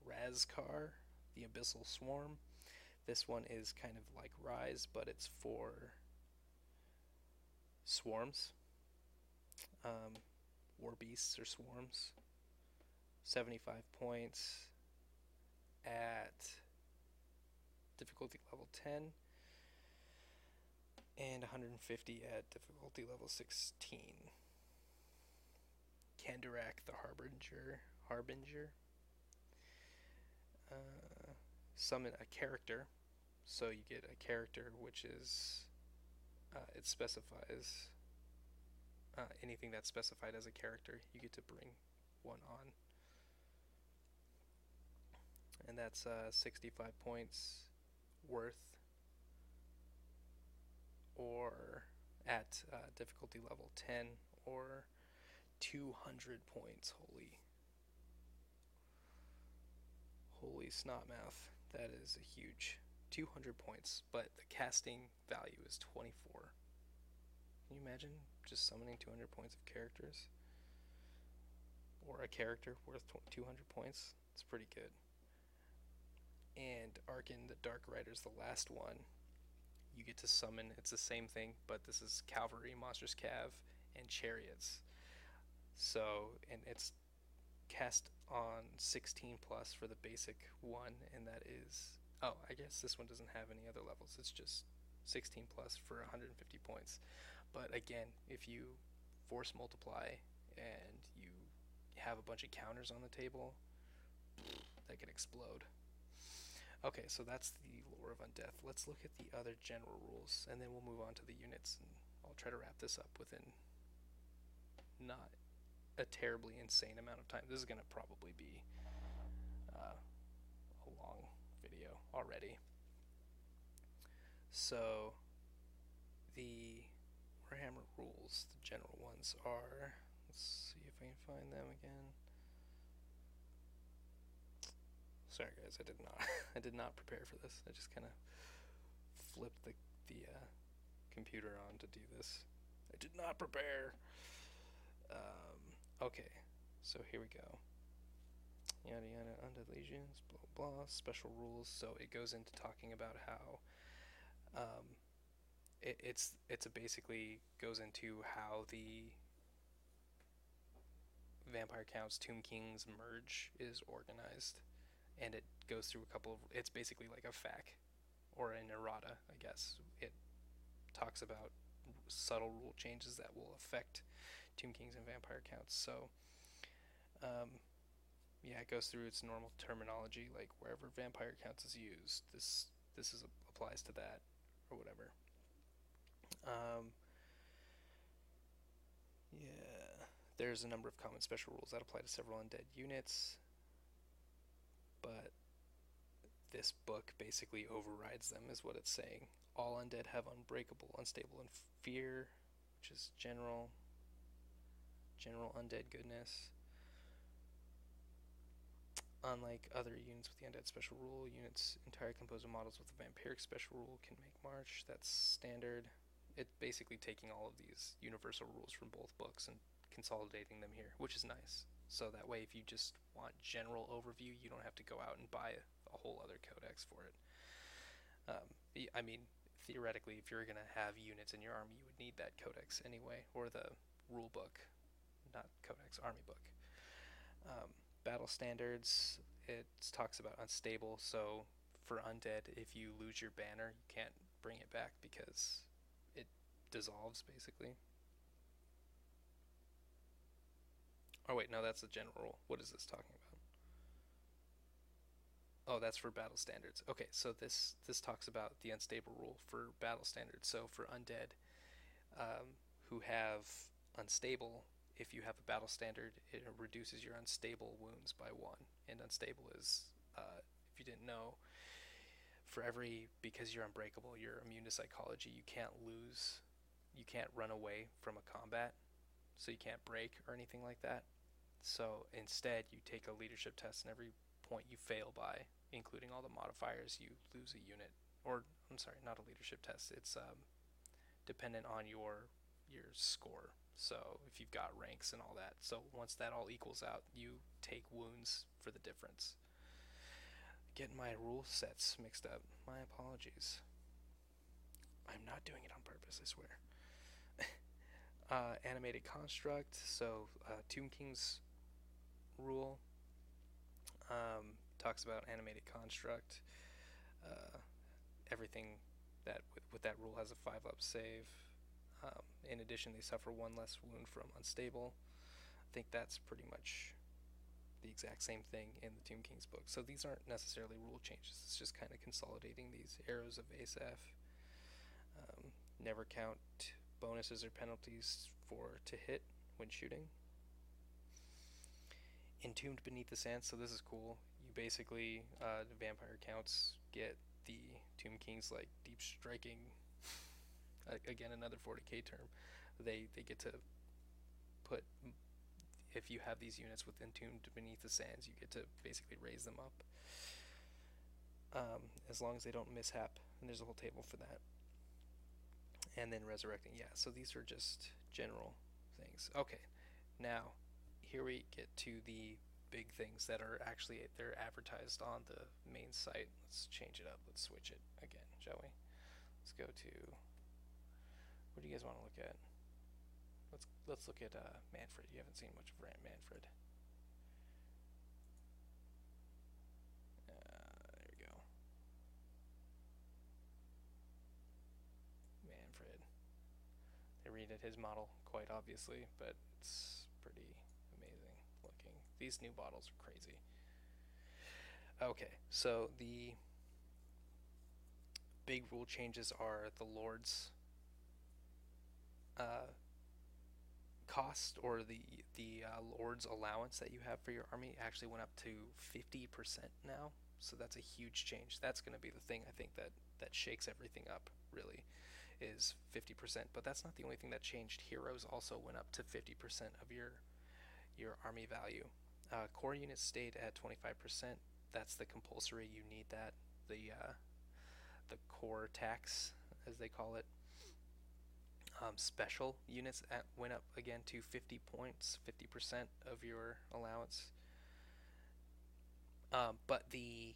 Razkar, the Abyssal Swarm. This one is kind of like Rise, but it's for swarms. War beasts or swarms. 75 points at difficulty level 10 and 150 at difficulty level 16. Kandarak the Harbinger. Summon a character, so you get a character which is, it specifies anything that's specified as a character, you get to bring one on. And that's 65 points worth, or at difficulty level 10, or 200 points holy. Holy snotmouth. That is a huge 200 points, but the casting value is 24. Can you imagine just summoning 200 points of characters? Or a character worth 200 points? It's pretty good. And Arkin the Dark Rider's the last one. You get to summon, it's the same thing, but this is Cavalry, Monstrous Cav, and Chariots. So, and it's cast on 16 plus for the basic one, and that is, oh, I guess this one doesn't have any other levels. It's just 16 plus for 150 points. But again, if you force multiply and you have a bunch of counters on the table, that could explode. Okay, so that's the lore of undeath. Let's look at the other general rules, and then we'll move on to the units, and I'll try to wrap this up within not a terribly insane amount of time. This is going to probably be a long video already. So, the Warhammer rules, the general ones are, let's see if I can find them again. Sorry guys, I did not prepare for this. I just kind of flipped the computer on to do this. I did not prepare. Okay, so here we go. Yada yada, undead legions, blah blah blah, special rules. So it goes into talking about how it's a basically goes into how the Vampire Counts Tomb Kings merge is organized. And it goes through a couple of, it's basically like a FAQ or an errata, I guess. It talks about subtle rule changes that will affect Tomb Kings and Vampire Counts. So, yeah, it goes through its normal terminology, like wherever Vampire Counts is used, this applies to that, or whatever. Yeah, there's a number of common special rules that apply to several undead units. But this book basically overrides them, is what it's saying. All undead have unbreakable, unstable, and fear, which is general undead goodness. Unlike other units with the undead special rule, units entirely composed of models with the vampiric special rule can make march. That's standard. It's basically taking all of these universal rules from both books and consolidating them here, which is nice. So that way, if you just want general overview, you don't have to go out and buy a whole other codex for it. I mean, theoretically, if you're going to have units in your army, you would need that codex anyway, or the rule book, not codex, army book. Battle standards, it talks about unstable. So for undead, if you lose your banner, you can't bring it back because it dissolves, basically. Oh wait, no, that's the general rule. What is this talking about? Oh, that's for battle standards. Okay, so this talks about the unstable rule for battle standards. So for undead who have unstable, if you have a battle standard, it reduces your unstable wounds by 1. And unstable is, if you didn't know, because you're unbreakable, you're immune to psychology, you can't run away from a combat, so you can't break or anything like that. So instead, you take a leadership test, and every point you fail by, including all the modifiers, you lose a unit. Or, I'm sorry, not a leadership test. It's dependent on your score. So if you've got ranks and all that. So once that all equals out, you take wounds for the difference. Getting my rule sets mixed up. My apologies. I'm not doing it on purpose, I swear. Animated construct. So Tomb King's rule talks about animated construct. Everything that with that rule has a 5-up save. In addition, they suffer 1 less wound from unstable. I think that's pretty much the exact same thing in the Tomb King's book. So these aren't necessarily rule changes. It's just kind of consolidating these arrows of Asaph. Never count bonuses or penalties to hit when shooting. Entombed Beneath the Sand, so this is cool. You basically, the vampire counts get the Tomb King's like deep striking, again another 40k term. They get to put if you have these units with Entombed Beneath the Sands, you get to basically raise them up, as long as they don't mishap. And there's a whole table for that. And then resurrecting, yeah. So these are just general things. Okay, now here we get to the big things that are actually they're advertised on the main site. Let's change it up. Let's switch it again, shall we? Let's go to, what do you guys want to look at? Let's look at Manfred. You haven't seen much of Manfred. There we go. Manfred. They redid his model quite obviously, but it's pretty amazing looking. These new models are crazy. Okay, so the big rule changes are the Lord's cost, or the Lord's allowance that you have for your army actually went up to 50% now. So that's a huge change. That's going to be the thing I think that shakes everything up really, is 50%. But that's not the only thing that changed. Heroes also went up to 50% of your army value. Core units stayed at 25%. That's the compulsory. You need that. The core tax, as they call it. Special units went up again to 50 points, 50% of your allowance. But the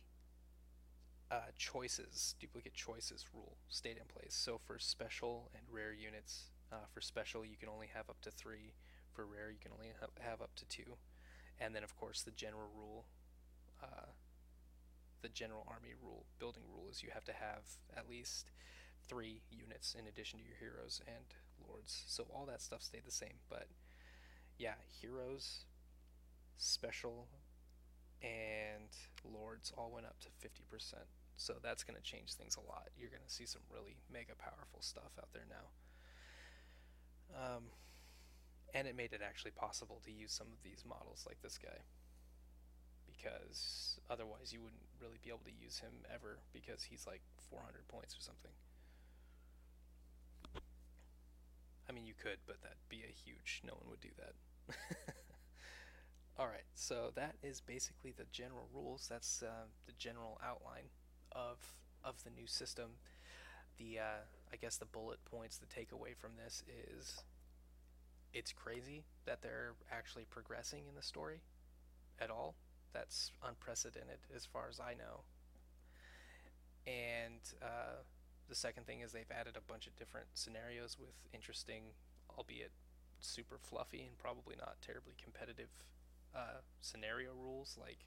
duplicate choices rule stayed in place. So for special and rare units, for special you can only have up to 3. For rare you can only have up to 2. And then of course the general rule, the general army rule, building rule, is you have to have at least 3 units in addition to your heroes and lords. So all that stuff stayed the same. But yeah, heroes, special, and lords all went up to 50%. So that's going to change things a lot. You're going to see some really mega powerful stuff out there now. And it made it actually possible to use some of these models like this guy, because otherwise you wouldn't really be able to use him ever, because he's like 400 points or something. I mean, you could, but that'd be a huge, no one would do that. Alright, so that is basically the general rules. That's the general outline of the new system. I guess the bullet points, the takeaway from this is, it's crazy that they're actually progressing in the story at all. That's unprecedented as far as I know. And the second thing is they've added a bunch of different scenarios with interesting, albeit super fluffy and probably not terribly competitive scenario rules, like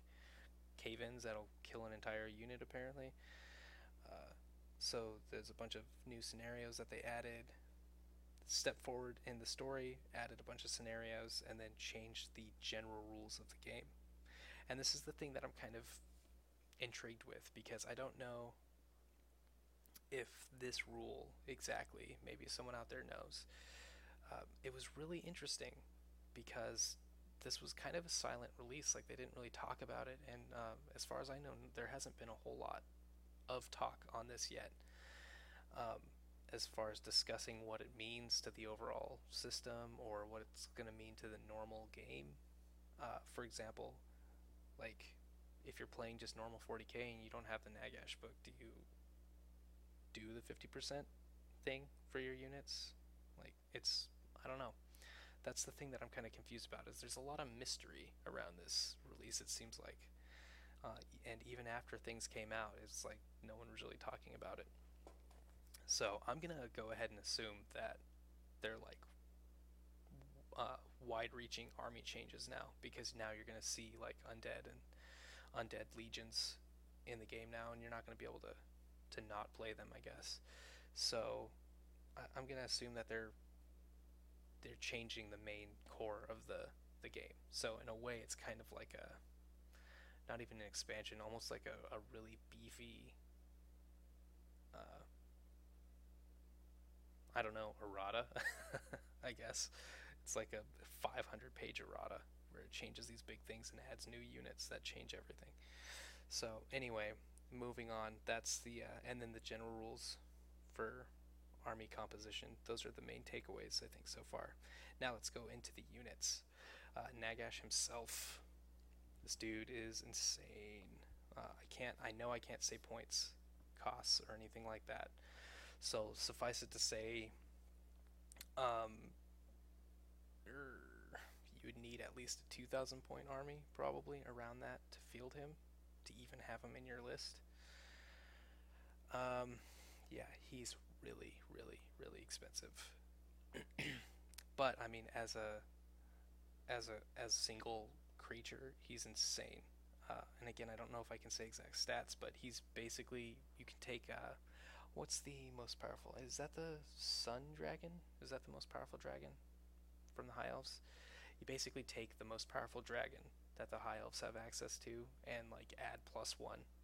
cave-ins that'll kill an entire unit apparently. So there's a bunch of new scenarios that they added, step forward in the story, added a bunch of scenarios, and then changed the general rules of the game. And this is the thing that I'm kind of intrigued with, because I don't know if this rule exactly, maybe someone out there knows. It was really interesting because this was kind of a silent release. Like, they didn't really talk about it, and as far as I know, there hasn't been a whole lot of talk on this yet, as far as discussing what it means to the overall system or what it's going to mean to the normal game. For example, like, if you're playing just normal 40k and you don't have the Nagash book, do you do the 50% thing for your units? Like, I don't know. That's the thing that I'm kind of confused about, is there's a lot of mystery around this release, it seems like. And even after things came out, it's like no one was really talking about it. So I'm going to go ahead and assume that they're like wide-reaching army changes now, because now you're going to see like undead and undead legions in the game now, and you're not going to be able to not play them, I guess. So I'm going to assume that they're changing the main core of the game. So in a way, it's kind of like a, not even an expansion, almost like a really beefy, I don't know, errata, I guess. It's like a 500-page errata where it changes these big things and adds new units that change everything. So anyway, moving on, that's the, and then the general rules for army composition. Those are the main takeaways, I think, so far. Now let's go into the units. Nagash himself. This dude is insane. I know I can't say points, costs, or anything like that. So suffice it to say, um, you would need at least a 2,000 point army, probably around that, to field him, to even have him in your list. Um, yeah, he's really, really, really expensive. But I mean, as single creature, he's insane. And again, I don't know if I can say exact stats, but he's basically you can take what's the most powerful? Is that the Sun Dragon? Is that the most powerful dragon from the High Elves? You basically take the most powerful dragon that the High Elves have access to and like add +1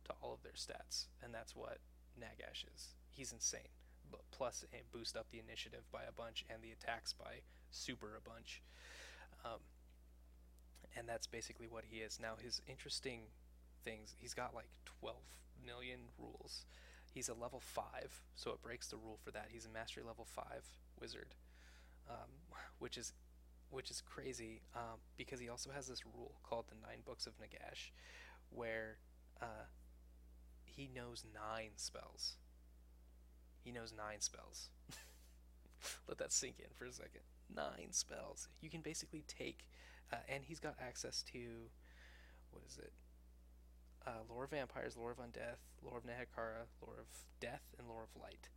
to all of their stats, and that's what Nagash is. He's insane. But plus, it boost up the initiative by a bunch and the attacks by super a bunch. Um, and that's basically what he is. Now, his interesting things, he's got like 12 million rules. He's a level 5, so it breaks the rule for that. He's a mastery level 5 wizard, um, which is crazy because he also has this rule called the Nine Books of Nagash, where uh, he knows 9 spells. He knows 9 spells. Let that sink in for a second. 9 spells. You can basically take, and he's got access to, what is it? Lore of Vampires, Lore of Undeath, Lore of Nehekara, Lore of Death, and Lore of Light.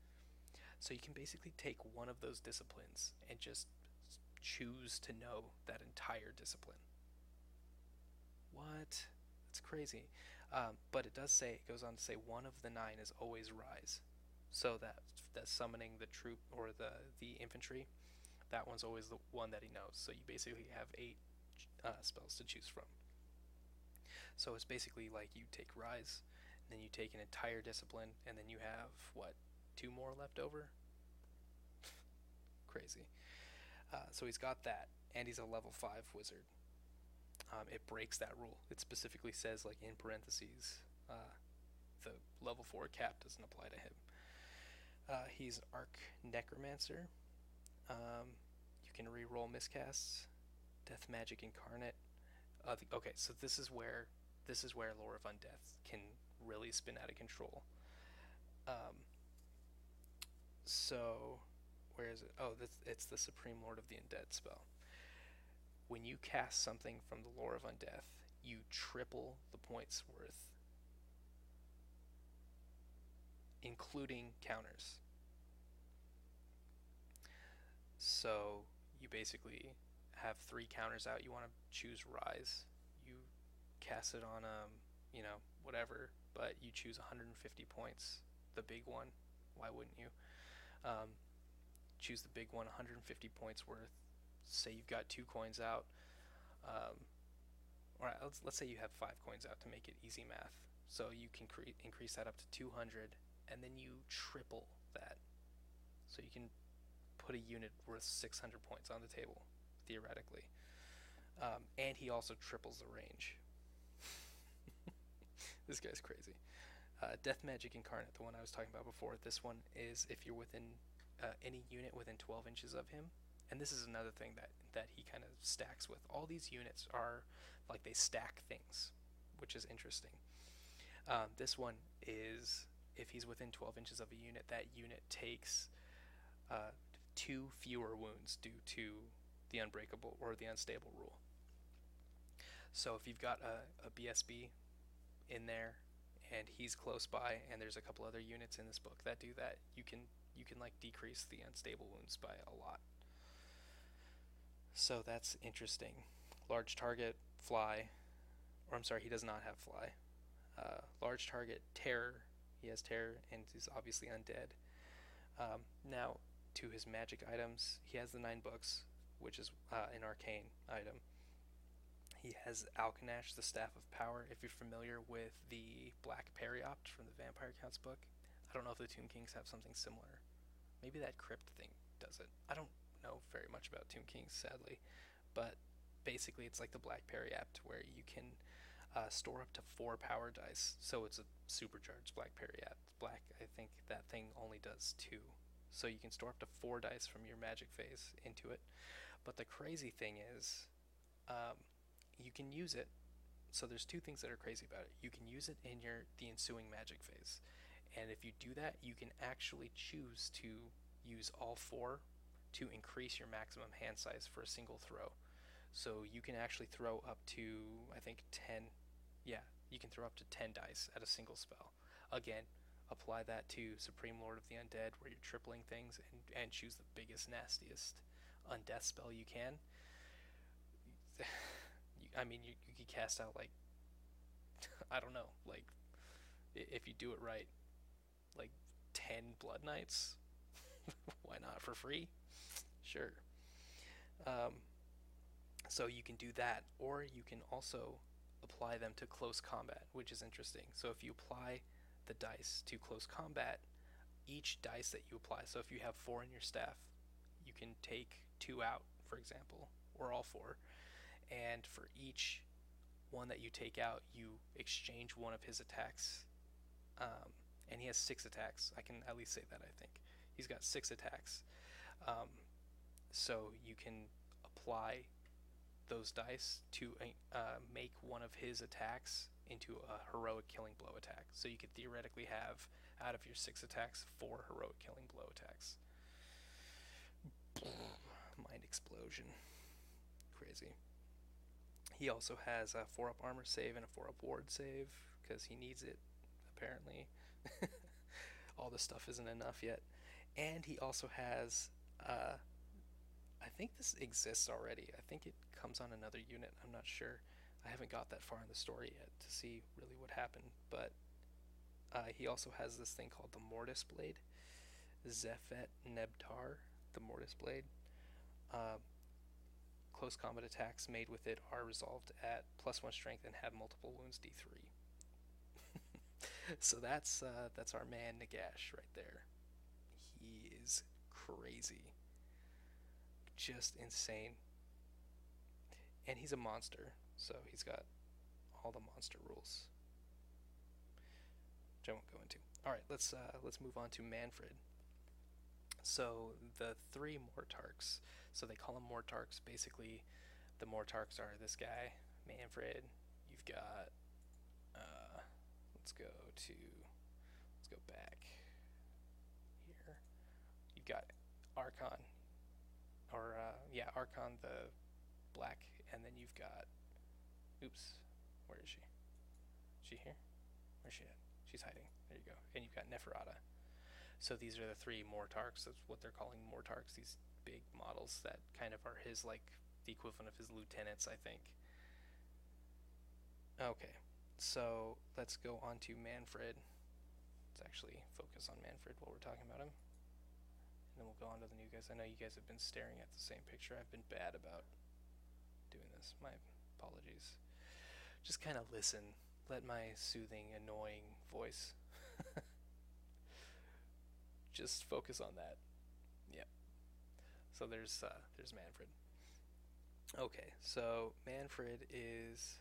So you can basically take one of those disciplines and just choose to know that entire discipline. What? That's crazy. But it does say, it goes on to say, one of the 9 is always Rise. So that summoning the troop or the infantry, that one's always the one that he knows. So you basically have 8 spells to choose from. So it's basically like you take Rise, and then you take an entire discipline, and then you have, what, 2 more left over? Crazy. So he's got that, and he's a level 5 wizard. It breaks that rule. It specifically says, like in parentheses, the level 4 cap doesn't apply to him. He's Arc Necromancer. You can reroll miscasts. Death Magic Incarnate. Okay, so this is where Lore of Undeath can really spin out of control. So where is it? Oh, it's the Supreme Lord of the Undead spell. When you cast something from the Lore of Undeath, you triple the points worth, including counters. So you basically have 3 counters out. You want to choose Rise. You cast it on whatever, but you choose 150 points, the big one. Why wouldn't you? Choose the big one, 150 points worth. Say you've got 2 coins out. Or let's say you have 5 coins out to make it easy math. So you can increase that up to 200, and then you triple that. So you can put a unit worth 600 points on the table, theoretically. And he also triples the range. This guy's crazy. Death Magic Incarnate, the one I was talking about before. This one is if you're within any unit within 12 inches of him. And this is another thing that he kind of stacks with. All these units are like they stack things, which is interesting. This one is if he's within 12 inches of a unit, that unit takes 2 fewer wounds due to the unbreakable or the unstable rule. So if you've got a BSB in there and he's close by, and there's a couple other units in this book that do that, you can like decrease the unstable wounds by a lot. So that's interesting. Large target, fly, or I'm sorry, he does not have fly. Large target, terror. He has terror, and he's obviously undead. Now, to his magic items, he has the 9 books, which is an arcane item. He has Alkanash, the Staff of Power. If you're familiar with the Black Periopt from the Vampire Counts book, I don't know if the Tomb Kings have something similar. Maybe that crypt thing does it. I don't know very much about Tomb Kings, sadly, but basically it's like the Black Periopt, where you can store up to 4 power dice. So it's a supercharged Black Periopt. Black, I think that thing only does 2. So you can store up to 4 dice from your magic phase into it. But the crazy thing is, Um, you can use it. So there's two things that are crazy about it. You can use it in the ensuing magic phase, and if you do that, you can actually choose to use all four to increase your maximum hand size for a single throw. So you can actually throw up to, I think, 10. Yeah, you can throw up to 10 dice at a single spell. Again, apply that to Supreme Lord of the Undead, where you're tripling things, and choose the biggest, nastiest undeath spell you can. I mean, you could cast out, like, I don't know, like, if you do it right, like 10 Blood Knights. Why not for free? Sure. Um, so you can do that, or you can also apply them to close combat, which is interesting. So if you apply the dice to close combat, each dice that you apply, so if you have four in your staff, you can take two out, for example, or all four, and for each one that you take out, you exchange one of his attacks. And he has six attacks. I can at least say that, I think. He's got six attacks. Um, so you can apply those dice to make one of his attacks into a heroic killing blow attack. So you could theoretically have, out of your six attacks, four heroic killing blow attacks. Mind explosion. Crazy. He also has a 4-up armor save and a 4-up ward save, because he needs it, apparently. All this stuff isn't enough yet. And he also has, I think this exists already. I think it comes on another unit. I'm not sure. I haven't got that far in the story yet to see really what happened. But he also has this thing called the Mortis Blade. Zephet Nebtar, the Mortis Blade. Close combat attacks made with it are resolved at +1 strength and have multiple wounds D3. So that's our man Nagash right there. He is crazy, just insane, and he's a monster. So he's got all the monster rules, which I won't go into. All right, let's move on to Manfred. So the three Mortarks. So they call them Mortarks. Basically, the Mortarks are this guy, Manfred. You've got let's go back here. You've got Archon, or Archon the Black, and then you've got, oops, where is she? Is she here? Where's she at? She's hiding. There you go. And you've got Neferata. So these are the three Mortarks. That's what they're calling Mortarks. These big models that kind of are his, like, the equivalent of his lieutenants, I think. Okay, so let's go on to Manfred. Let's actually focus on Manfred while we're talking about him. And then we'll go on to the new guys. I know you guys have been staring at the same picture. I've been bad about doing this. My apologies. Just kind of listen. Let my soothing, annoying voice just focus on that. Yep. So there's Manfred. Okay, so Manfred is,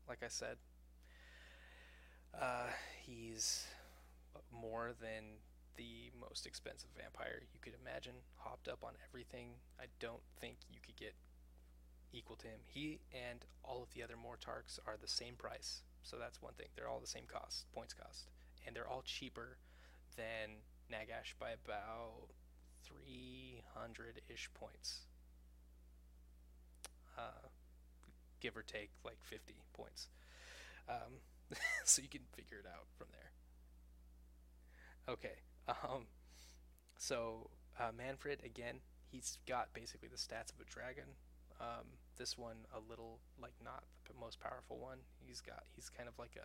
like I said, he's more than the most expensive vampire you could imagine. Hopped up on everything. I don't think you could get equal to him. He and all of the other Mortarks are the same price. So that's one thing. They're all the same cost, points cost. And they're all cheaper than Nagash by about 300-ish points. Give or take like 50 points. So you can figure it out from there. Okay. Manfred, again, he's got basically the stats of a dragon. This one a little, like, not the most powerful one. He's kind of like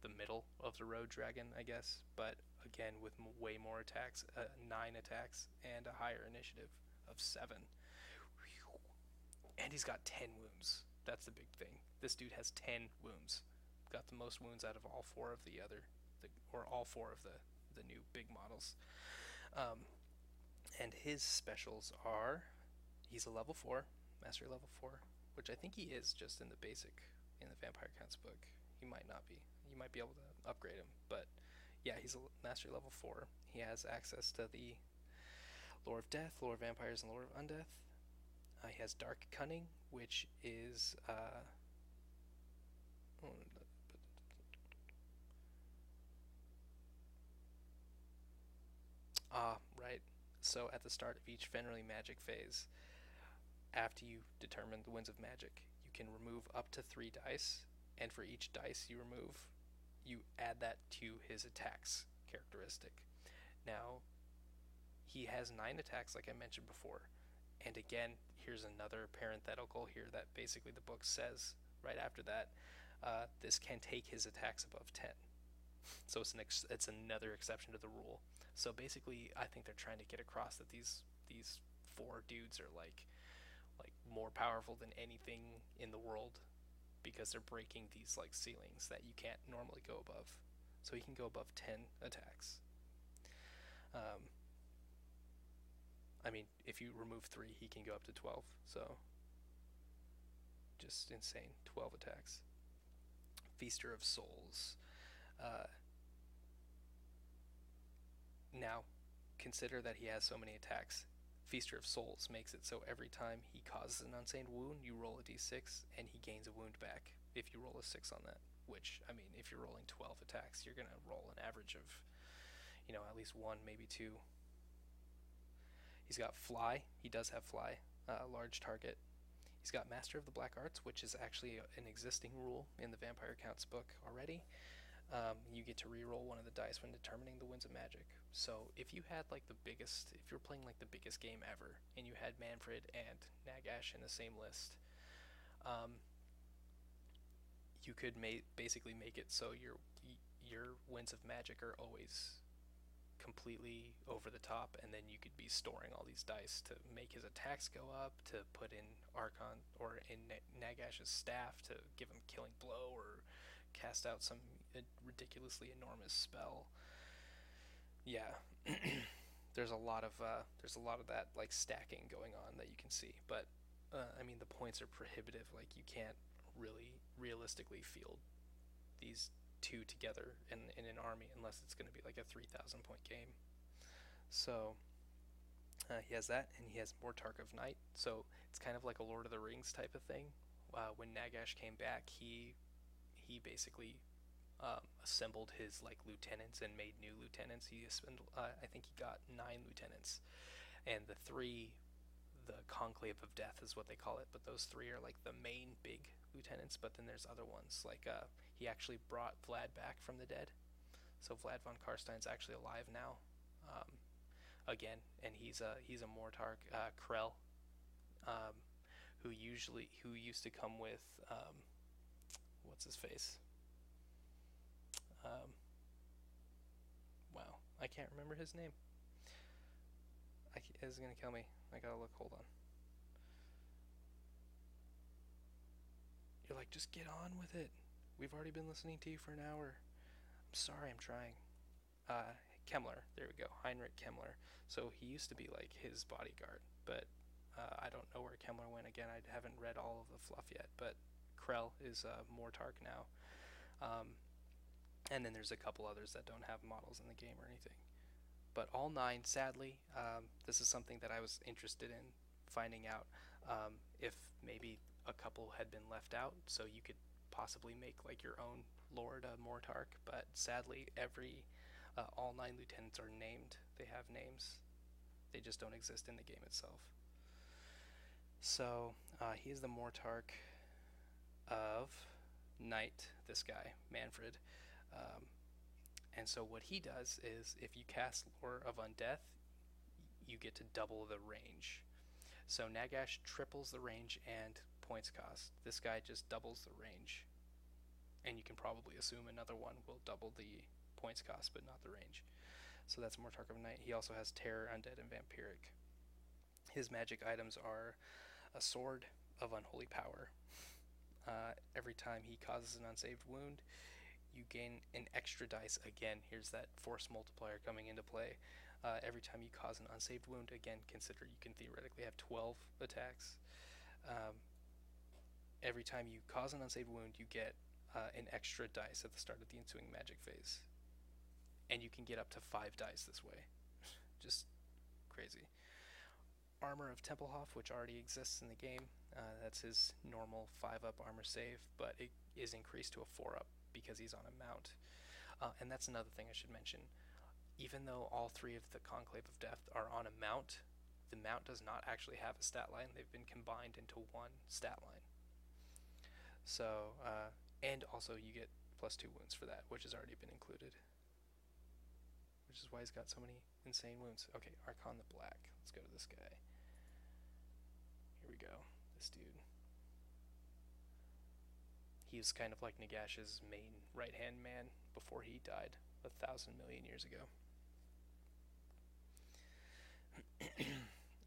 the middle of the road dragon, I guess, but again with way more attacks, 9 attacks, and a higher initiative of 7. And he's got 10 wounds. That's the big thing. This dude has 10 wounds. Got the most wounds out of all four of the new big models. And his specials are, he's a level 4, mastery level 4, which I think he is just in the Vampire Counts book. He might not be. You might be able to upgrade him, but yeah, he's a mastery level 4. He has access to the Lore of Death, Lore of Vampires, and Lore of Undeath. He has Dark Cunning, which is right. So at the start of each Fenris magic phase, after you determine the winds of magic, you can remove up to 3 dice, and for each dice you remove, you add that to his attacks characteristic. Now, he has 9 attacks, like I mentioned before. And again, here's another parenthetical here that basically the book says right after that. This can take his attacks above 10. So it's another exception to the rule. So basically, I think they're trying to get across that these 4 dudes are like more powerful than anything in the world because they're breaking these like ceilings that you can't normally go above. So he can go above 10 attacks. Um, I mean, if you remove 3, he can go up to 12. So just insane. 12 attacks. Feaster of Souls. Now, consider that he has so many attacks. Feaster of Souls makes it so every time he causes an unsaved wound, you roll a d6 and he gains a wound back if you roll a 6 on that. Which, I mean, if you're rolling 12 attacks, you're going to roll an average of, at least 1, maybe 2. He's got Fly. He does have Fly. Large target. He's got Master of the Black Arts, which is actually an existing rule in the Vampire Counts book already. You get to reroll one of the dice when determining the winds of magic. So if you had if you're playing like the biggest game ever, and you had Manfred and Nagash in the same list, you could basically make it so your winds of magic are always completely over the top, and then you could be storing all these dice to make his attacks go up, to put in Archon or in Nagash's staff to give him killing blow, or cast out some ridiculously enormous spell. Yeah, there's a lot of that like stacking going on that you can see, but I mean the points are prohibitive. Like you can't really realistically field these 2 together in an army unless it's going to be like a 3,000 point game. So he has that, and he has Mortarch of Night. So it's kind of like a Lord of the Rings type of thing. When Nagash came back, he basically assembled his like lieutenants and made new lieutenants. I think he got 9 lieutenants, and the Conclave of Death is what they call it. But those 3 are like the main big lieutenants. But then there's other ones like he actually brought Vlad back from the dead. So Vlad von Karstein's actually alive now, again, and he's a Mortarch. Krell, who used to come with what's his face? Wow, I can't remember his name. This is gonna kill me. I gotta look. Hold on. You're like, just get on with it. We've already been listening to you for an hour. I'm sorry, I'm trying. Kemmler. There we go. Heinrich Kemmler. So he used to be like his bodyguard, but I don't know where Kemmler went. Again, I haven't read all of the fluff yet, but Krell is Mortarch now. And then there's a couple others that don't have models in the game or anything. But all 9, sadly, this is something that I was interested in finding out if maybe a couple had been left out, so you could possibly make like your own Lord Mortarch. But sadly, all 9 lieutenants are named. They have names. They just don't exist in the game itself. So he's the Mortarch of Night. This guy, Manfred. And so what he does is, if you cast Lore of Undeath, you get to double the range. So Nagash triples the range and points cost. This guy just doubles the range. And you can probably assume another one will double the points cost, but not the range. So that's Mortarch of Night. He also has Terror, Undead, and Vampiric. His magic items are a Sword of Unholy Power. Every time he causes an unsaved wound, you gain an extra dice. Again, here's that force multiplier coming into play. Every time you cause an unsaved wound, again, consider you can theoretically have 12 attacks. Every time you cause an unsaved wound, you get an extra dice at the start of the ensuing magic phase. And you can get up to 5 dice this way. Just crazy. Armor of Templehof, which already exists in the game. That's his normal 5-up armor save, but it is increased to a 4-up because he's on a mount. And that's another thing I should mention. Even though all three of the Conclave of Death are on a mount, the mount does not actually have a stat line. They've been combined into one stat line. So, and also you get +2 wounds for that, which has already been included. Which is why he's got so many insane wounds. Okay, Archon the Black. Let's go to this guy. Here we go. This dude. He was kind of like Nagash's main right-hand man before he died 1,000 million years ago.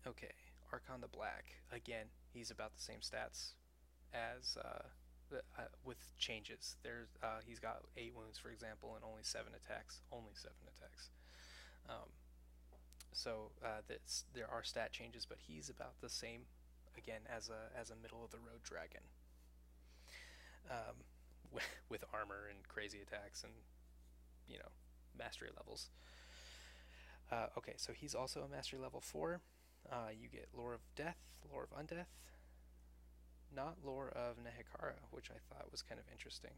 Okay, Archon the Black. Again, he's about the same stats as with changes. He's got 8 wounds, for example, and only 7 attacks. Only 7 attacks. There are stat changes, but he's about the same, again, as a middle of the road dragon. With armor and crazy attacks and, mastery levels. Okay, so he's also a mastery level 4. You get Lore of Death, Lore of Undeath, not Lore of Nehekara, which I thought was kind of interesting.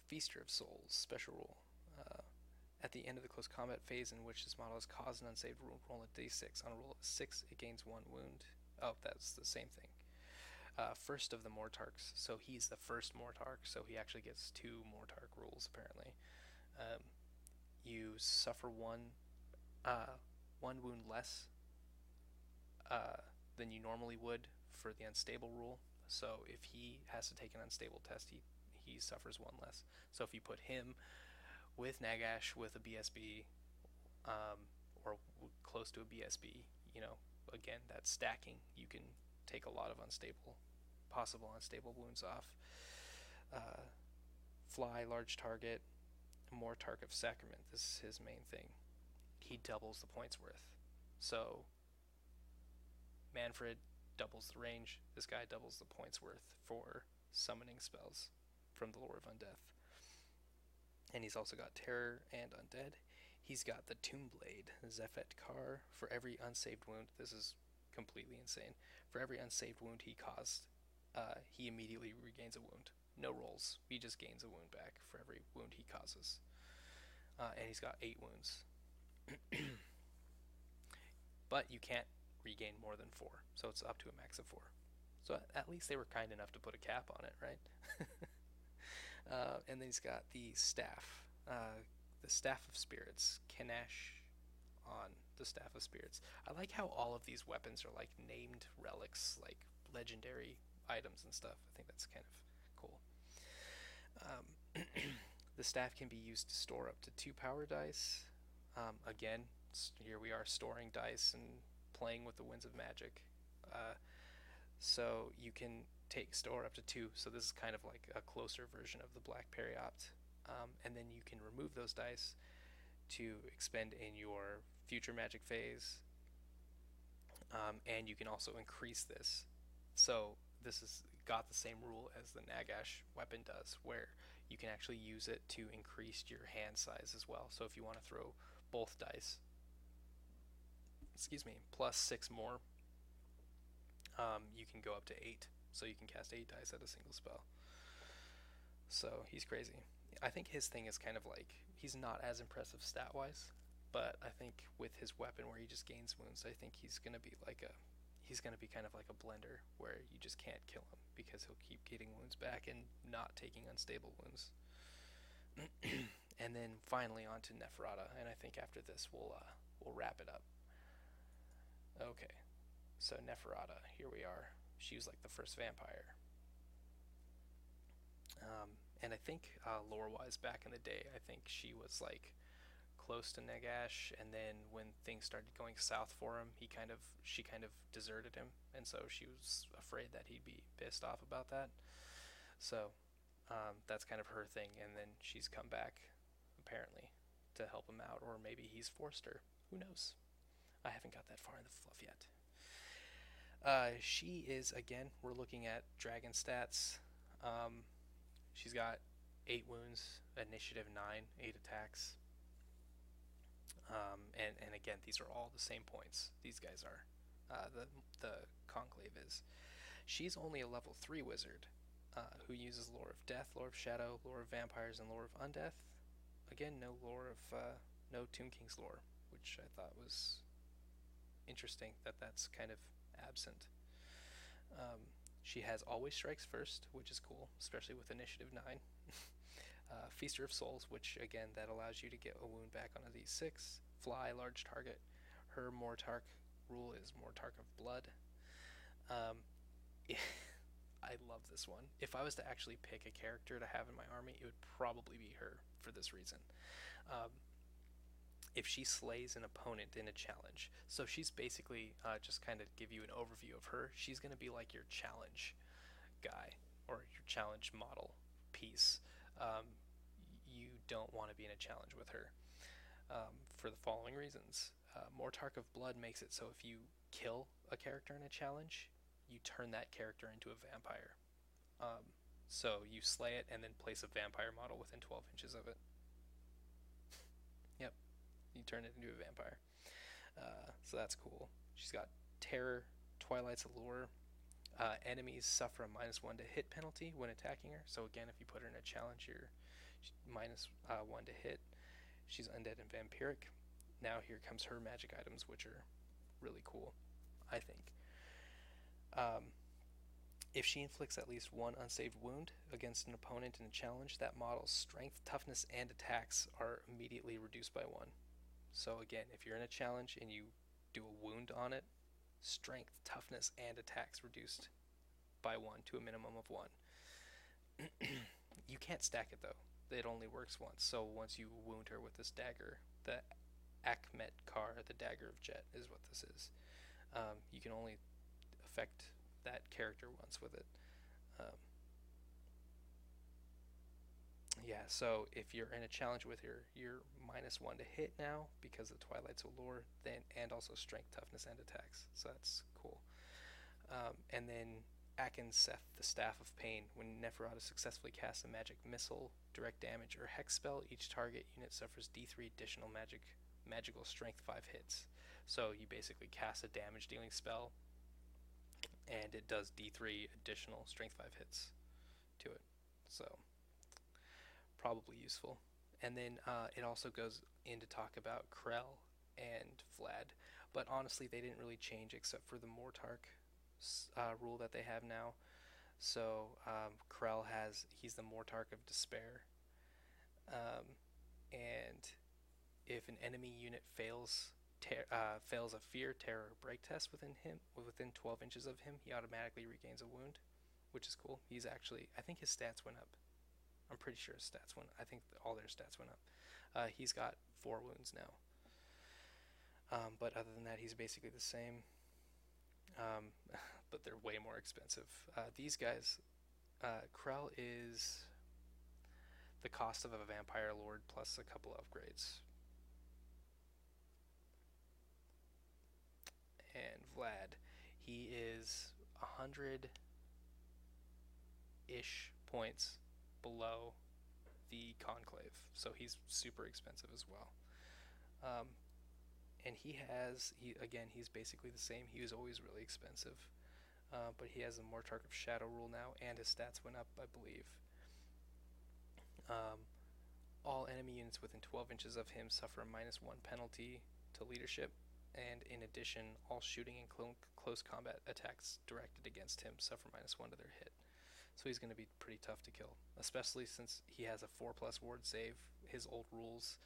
Feaster of Souls, special rule. At the end of the close combat phase in which this model is caused an unsaved roll a d6. On a roll of 6, it gains 1 wound. Oh, that's the same thing. First of the Mortarks, so he's the first Mortark, so he actually gets 2 Mortark rules, apparently. You suffer one wound less than you normally would for the unstable rule. So if he has to take an unstable test, he suffers 1 less. So if you put him with Nagash with a BSB, or close to a BSB, again, that's stacking. You can take a lot of possible unstable wounds off. Fly, large target, Mortark of Sacrament. This is his main thing. He doubles the points worth. So Manfred doubles the range. This guy doubles the points worth for summoning spells from the Lore of Undeath. And he's also got Terror and Undead. He's got the Tomb Blade, Zephet Kar. For every unsaved wound, this is completely insane. For every unsaved wound he caused, he immediately regains a wound. No rolls. He just gains a wound back for every wound he causes. And he's got 8 wounds. But you can't regain more than 4, so it's up to a max of 4. So at least they were kind enough to put a cap on it, right? And then he's got the staff, the Staff of Spirits, Kenash on the Staff of Spirits. I like how all of these weapons are like named relics, like legendary items and stuff. I think that's kind of cool. The staff can be used to store up to 2 power dice. Again, here we are storing dice and playing with the winds of magic. So you can store up to 2. So this is kind of like a closer version of the Black Periopt. And then you can remove those dice to expend in your future magic phase. And you can also increase this. So this has got the same rule as the Nagash weapon does, where you can actually use it to increase your hand size as well. So if you want to throw both dice, plus 6 more, you can go up to 8. So you can cast 8 dice at a single spell. So he's crazy. I think his thing is kind of like, he's not as impressive stat-wise, but I think with his weapon where he just gains wounds, I think he's going to be kind of like a blender where you just can't kill him because he'll keep getting wounds back and not taking unstable wounds. And then finally on to Neferata, and I think after this we'll wrap it up. Okay, so Neferata, here we are. She was like the first vampire. And I think lore-wise back in the day, I think she was like close to Nagash, and then when things started going south for him, she kind of deserted him, and so she was afraid that he'd be pissed off about that. So that's kind of her thing, and then she's come back apparently to help him out, or maybe he's forced her. Who knows? I haven't got that far in the fluff yet. She is, again, we're looking at dragon stats. She's got 8 wounds, initiative 9, 8 attacks. And again, these are all the same points. These guys are. The Conclave is. She's only a level 3 wizard who uses lore of death, lore of shadow, lore of vampires, and lore of undeath. Again, no lore of no Tomb King's lore, which I thought was interesting that that's kind of absent. She has always strikes first, which is cool, especially with initiative 9. Feaster of Souls, which again that allows you to get a wound back on a d6. Fly, large target. Her Mortark rule is Mortark of Blood. Um, I love this one. If I was to actually pick a character to have in my army, it would probably be her for this reason. Um, if she slays an opponent in a challenge, so she's basically just kind of give you an overview of her. She's going to be like your challenge guy or your challenge model piece. Um, you don't want to be in a challenge with her for the following reasons. Mortark of Blood makes it so if you kill a character in a challenge, you turn that character into a vampire. So you slay it and then place a vampire model within 12 inches of it. Yep, you turn it into a vampire. So that's cool. She's got Terror, Twilight's Allure. Enemies suffer a -1 to hit penalty when attacking her. So again, if you put her in a challenge, you're -1 to hit. She's undead and vampiric. Now here comes her magic items, which are really cool, I think. If she inflicts at least one unsaved wound against an opponent in a challenge, that model's strength, toughness, and attacks are immediately reduced by 1. So again, if you're in a challenge and you do a wound on it, strength, toughness, and attacks reduced by 1 to a minimum of 1. You can't stack it though. It only works once. So once you wound her with this dagger, the Akhmet Kar, the Dagger of Jet, is what this is. You can only affect that character once with it. Yeah, so if you're in a challenge with her, you're -1 to hit now because of Twilight's Allure, then and also strength, toughness, and attacks. So that's cool. And then Akin Seth, the Staff of Pain. When Neferata successfully casts a magic missile, direct damage, or hex spell, each target unit suffers D3 additional magical strength 5 hits. So you basically cast a damage dealing spell, and it does D3 additional strength 5 hits to it. So probably useful. And then it also goes in to talk about Krell and Vlad, but honestly they didn't really change except for the Mortark rule that they have now. So Krell he's the Mortark of Despair, and if an enemy unit fails a fear, terror, or break test within 12 inches of him, he automatically regains a wound, which is cool. He's actually, I think his stats went up. I'm pretty sure his stats went. I think all their stats went up. He's got 4 wounds now. But other than that, he's basically the same. But they're way more expensive. These guys, Krell is the cost of a Vampire Lord plus a couple of upgrades. And Vlad, he is 100-ish points below the Conclave, so he's super expensive as well. And he's basically the same. He was always really expensive, but he has a Mortark of Shadow rule now, and his stats went up, I believe. All enemy units within 12 inches of him suffer a -1 penalty to leadership, and in addition, all shooting and close combat attacks directed against him suffer -1 to their hit. So he's going to be pretty tough to kill, especially since he has a 4+ ward save. His old rules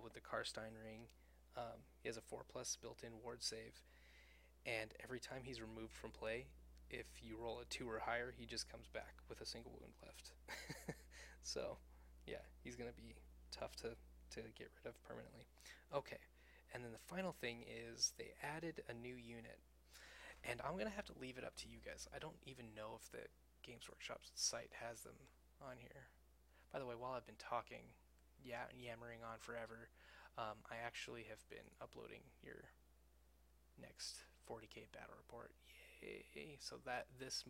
with the Karstein Ring, he has a 4+ built-in ward save, and every time he's removed from play, if you roll a 2 or higher, he just comes back with a single wound left. So yeah, he's going to be tough to get rid of permanently. Okay, and then the final thing is they added a new unit, and I'm going to have to leave it up to you guys. I don't even know if the Games Workshop's site has them on here. By the way, while I've been talking, yammering on forever, I actually have been uploading your next 40k battle report. Yay! So that this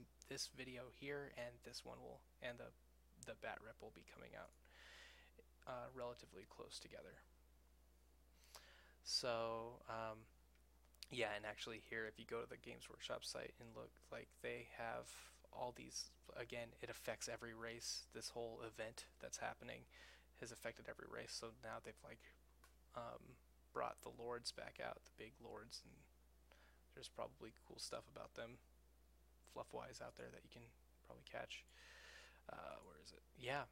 video here and this one and the bat rep will be coming out relatively close together. So, yeah, and actually here, if you go to the Games Workshop site and look, like they have all these, again, it affects every race. This whole event that's happening has affected every race. So now they've like brought the lords back out, the big lords, and there's probably cool stuff about them, fluff wise, out there that you can probably catch. Where is it? Yeah,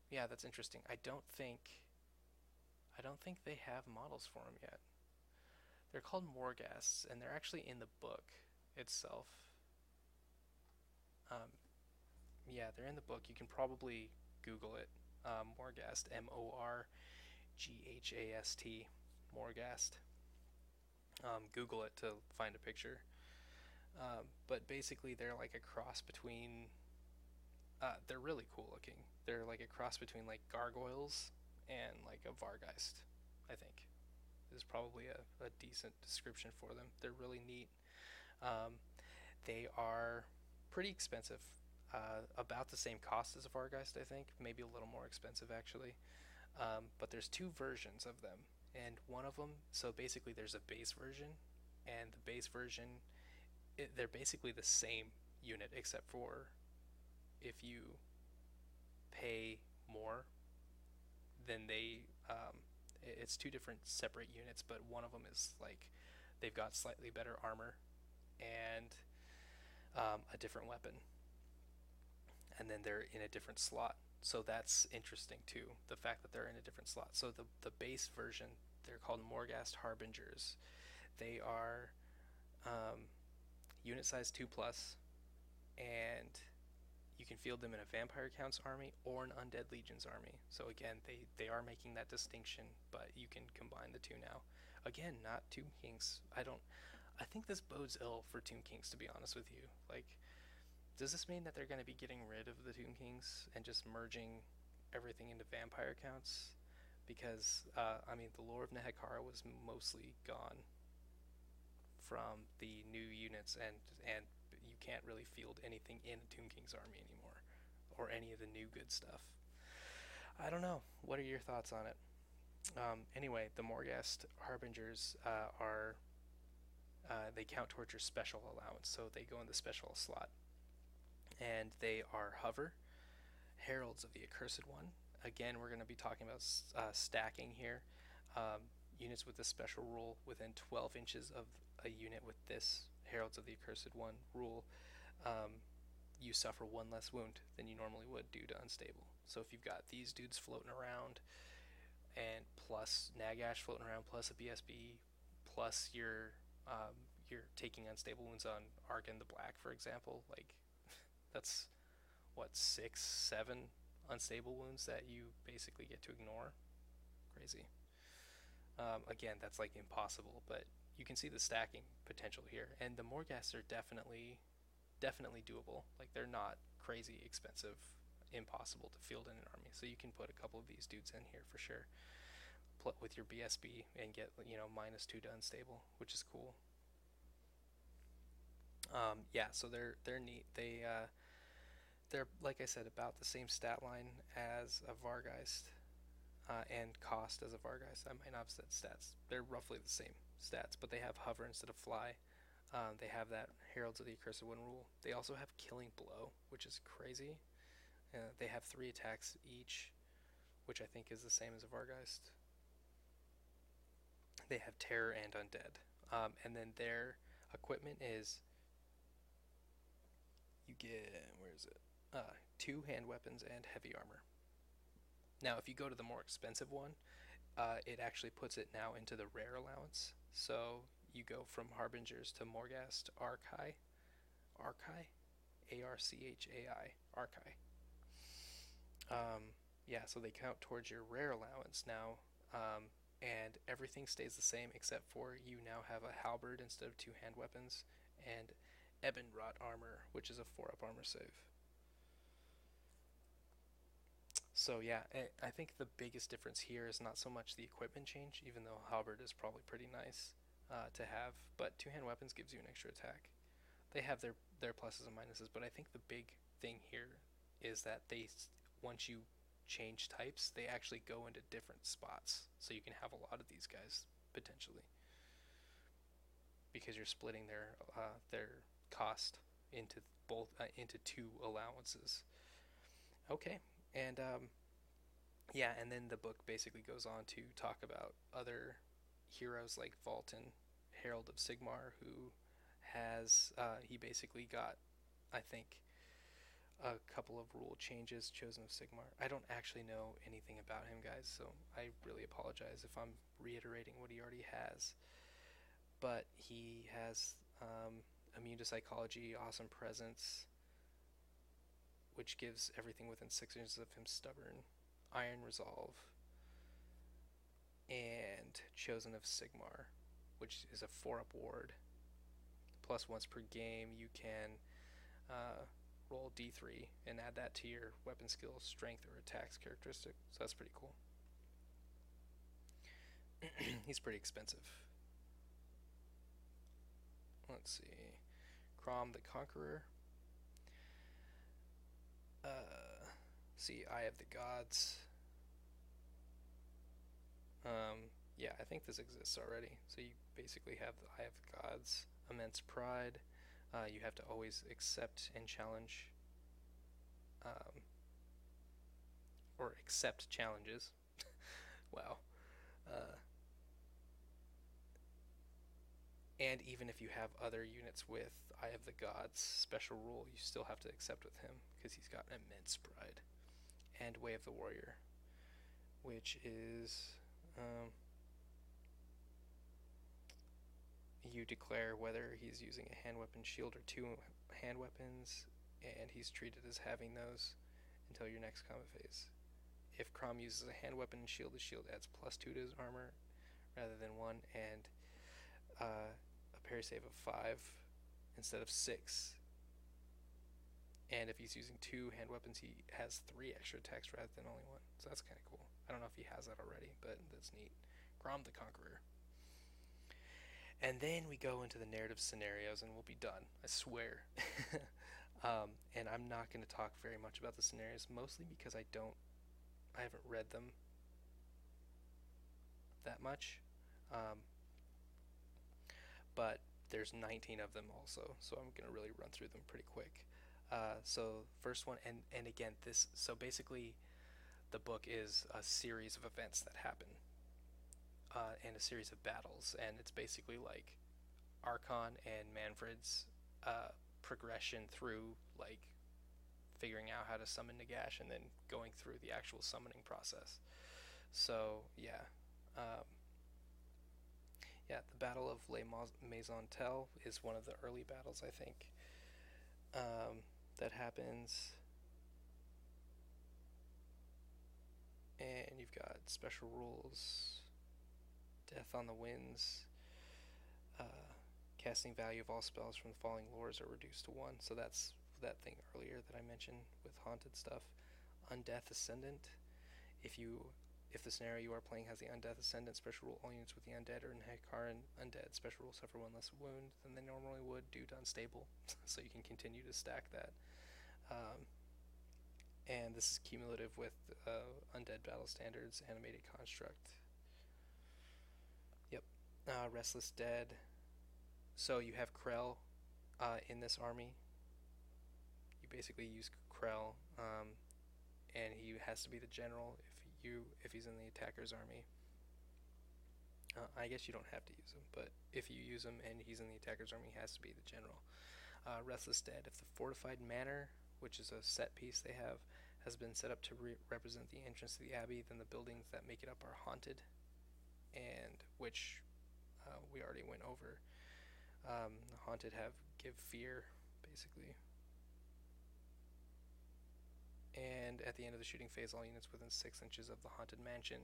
yeah, that's interesting. I don't think they have models for them yet. They're called Morghasts, and they're actually in the book itself. Um, yeah, they're in the book. You can probably Google it. Morghast, Morghast, Morghast. Google it to find a picture. But basically, they're like a cross between. They're really cool looking. They're like a cross between like gargoyles and like a Vargeist, I think. Is probably a decent description for them. They're really neat. Um, they are pretty expensive. About the same cost as a Vargeist, I think. Maybe a little more expensive, actually. But there's two versions of them. And one of them, so basically there's a base version. And the base version, they're basically the same unit, except for if you pay more, then it's two different separate units, but one of them is like they've got slightly better armor and a different weapon, and then they're in a different slot. So that's interesting too, the fact that they're in a different slot. So the base version, they're called Morghast Harbingers. They are unit size 2 plus, and you can field them in a Vampire Count's army or an Undead Legion's army. So again, they are making that distinction, but you can combine the two now. Again, not Tomb Kings. I think this bodes ill for Tomb Kings, to be honest with you. Like, does this mean that they're going to be getting rid of the Tomb Kings and just merging everything into Vampire Counts? Because, I mean, the lore of Nehekara was mostly gone from the new units, and you can't really field anything in a Tomb King's army anymore, or any of the new good stuff. I don't know. What are your thoughts on it? Anyway, the Morghast Harbingers they count towards your special allowance, so they go in the special slot, and they are hover heralds of the accursed one. Again, we're going to be talking about stacking here. Units with this special rule within 12 inches of a unit with this heralds of the accursed one rule, you suffer one less wound than you normally would due to unstable. So if you've got these dudes floating around, and plus Nagash floating around, plus a BSB, plus you're taking unstable wounds on Argon the Black, for example, like that's what, 6, 7 unstable wounds that you basically get to ignore. Crazy. Again, that's like impossible, but you can see the stacking potential here, and the Morghasts are definitely doable. Like, they're not crazy expensive, impossible to field in an army. So you can put a couple of these dudes in here for sure, with your BSB, and get -2 to unstable, which is cool. Yeah, so they're neat. They're, like I said, about the same stat line as a Vargeist, and cost as a Vargeist. I might not have said stats. They're roughly the same stats, but they have hover instead of fly. They have that Heralds of the Accursed One rule. They also have Killing Blow, which is crazy. They have 3 attacks each, which I think is the same as a Vargeist. They have Terror and Undead. And then their equipment is, you get, where is it? 2 hand weapons and heavy armor. Now, if you go to the more expensive one, it actually puts it now into the rare allowance. So you go from Harbingers to Morghast Archai. Archai? Archai. Archai. Yeah, so they count towards your rare allowance now, and everything stays the same except for you now have a halberd instead of 2 hand weapons, and Ebonrot armor, which is a 4-up armor save. So yeah, I think the biggest difference here is not so much the equipment change, even though halberd is probably pretty nice to have, but 2-hand weapons gives you an extra attack. They have their pluses and minuses, but I think the big thing here is that once you change types, they actually go into different spots, so you can have a lot of these guys potentially, because you're splitting their cost into into two allowances. Okay, and yeah, and then the book basically goes on to talk about other heroes like Valton, Herald of Sigmar, who has he basically got, I think, a couple of rule changes. Chosen of Sigmar. I don't actually know anything about him, guys, so I really apologize if I'm reiterating what he already has. But he has immune to psychology, awesome presence, which gives everything within 6 inches of him stubborn, iron resolve, and Chosen of Sigmar, which is a 4-up ward. Plus, once per game, you can roll D3 and add that to your weapon skill, strength, or attacks characteristic. So that's pretty cool. He's pretty expensive. Let's see. Crom the Conqueror. See, Eye of the Gods. Yeah, I think this exists already. So you basically have the Eye of the Gods, Immense Pride. You have to always accept and challenge, or accept challenges. Wow. And even if you have other units with Eye of the Gods special rule, you still have to accept with him because he's got an Immense Pride. And Way of the Warrior, which is you declare whether he's using a hand weapon, shield, or two hand weapons, and he's treated as having those until your next combat phase. If Crom uses a hand weapon and shield, the shield adds +2 to his armor rather than 1, and a parry save of 5 instead of 6. And if he's using 2 hand weapons, he has 3 extra attacks rather than only 1. So that's kind of cool. I don't know if he has that already, but that's neat. Grom the Conqueror. And then we go into the narrative scenarios, and we'll be done. I swear. And I'm not going to talk very much about the scenarios, mostly because I haven't read them that much. But there's 19 of them also, so I'm going to really run through them pretty quick. So first one, and again, so basically the book is a series of events that happen, and a series of battles, and it's basically like Archon and Manfred's progression through, like, figuring out how to summon Nagash and then going through the actual summoning process. So yeah, the Battle of Les Maisons Tell is one of the early battles, I think, that happens. And you've got special rules, Death on the Winds, casting value of all spells from the Falling Lords are reduced to 1. So that's that thing earlier that I mentioned with haunted stuff. Undeath Ascendant. If the scenario you are playing has the Undeath Ascendant special rule, all units with the Undead or Hekaran Undead special rule suffer 1 less wound than they normally would due to unstable. So you can continue to stack that. And this is cumulative with Undead Battle Standards, Animated Construct. Yep. Restless Dead. So you have Krell in this army. You basically use Krell, and he has to be the general if he's in the attacker's army. I guess you don't have to use him, but if you use him and he's in the attacker's army, he has to be the general. Restless Dead. If the fortified manor, which is a set piece they have, has been set up to represent the entrance to the abbey, then the buildings that make it up are haunted, and which we already went over. The haunted give fear, basically. And at the end of the shooting phase, all units within 6 inches of the haunted mansion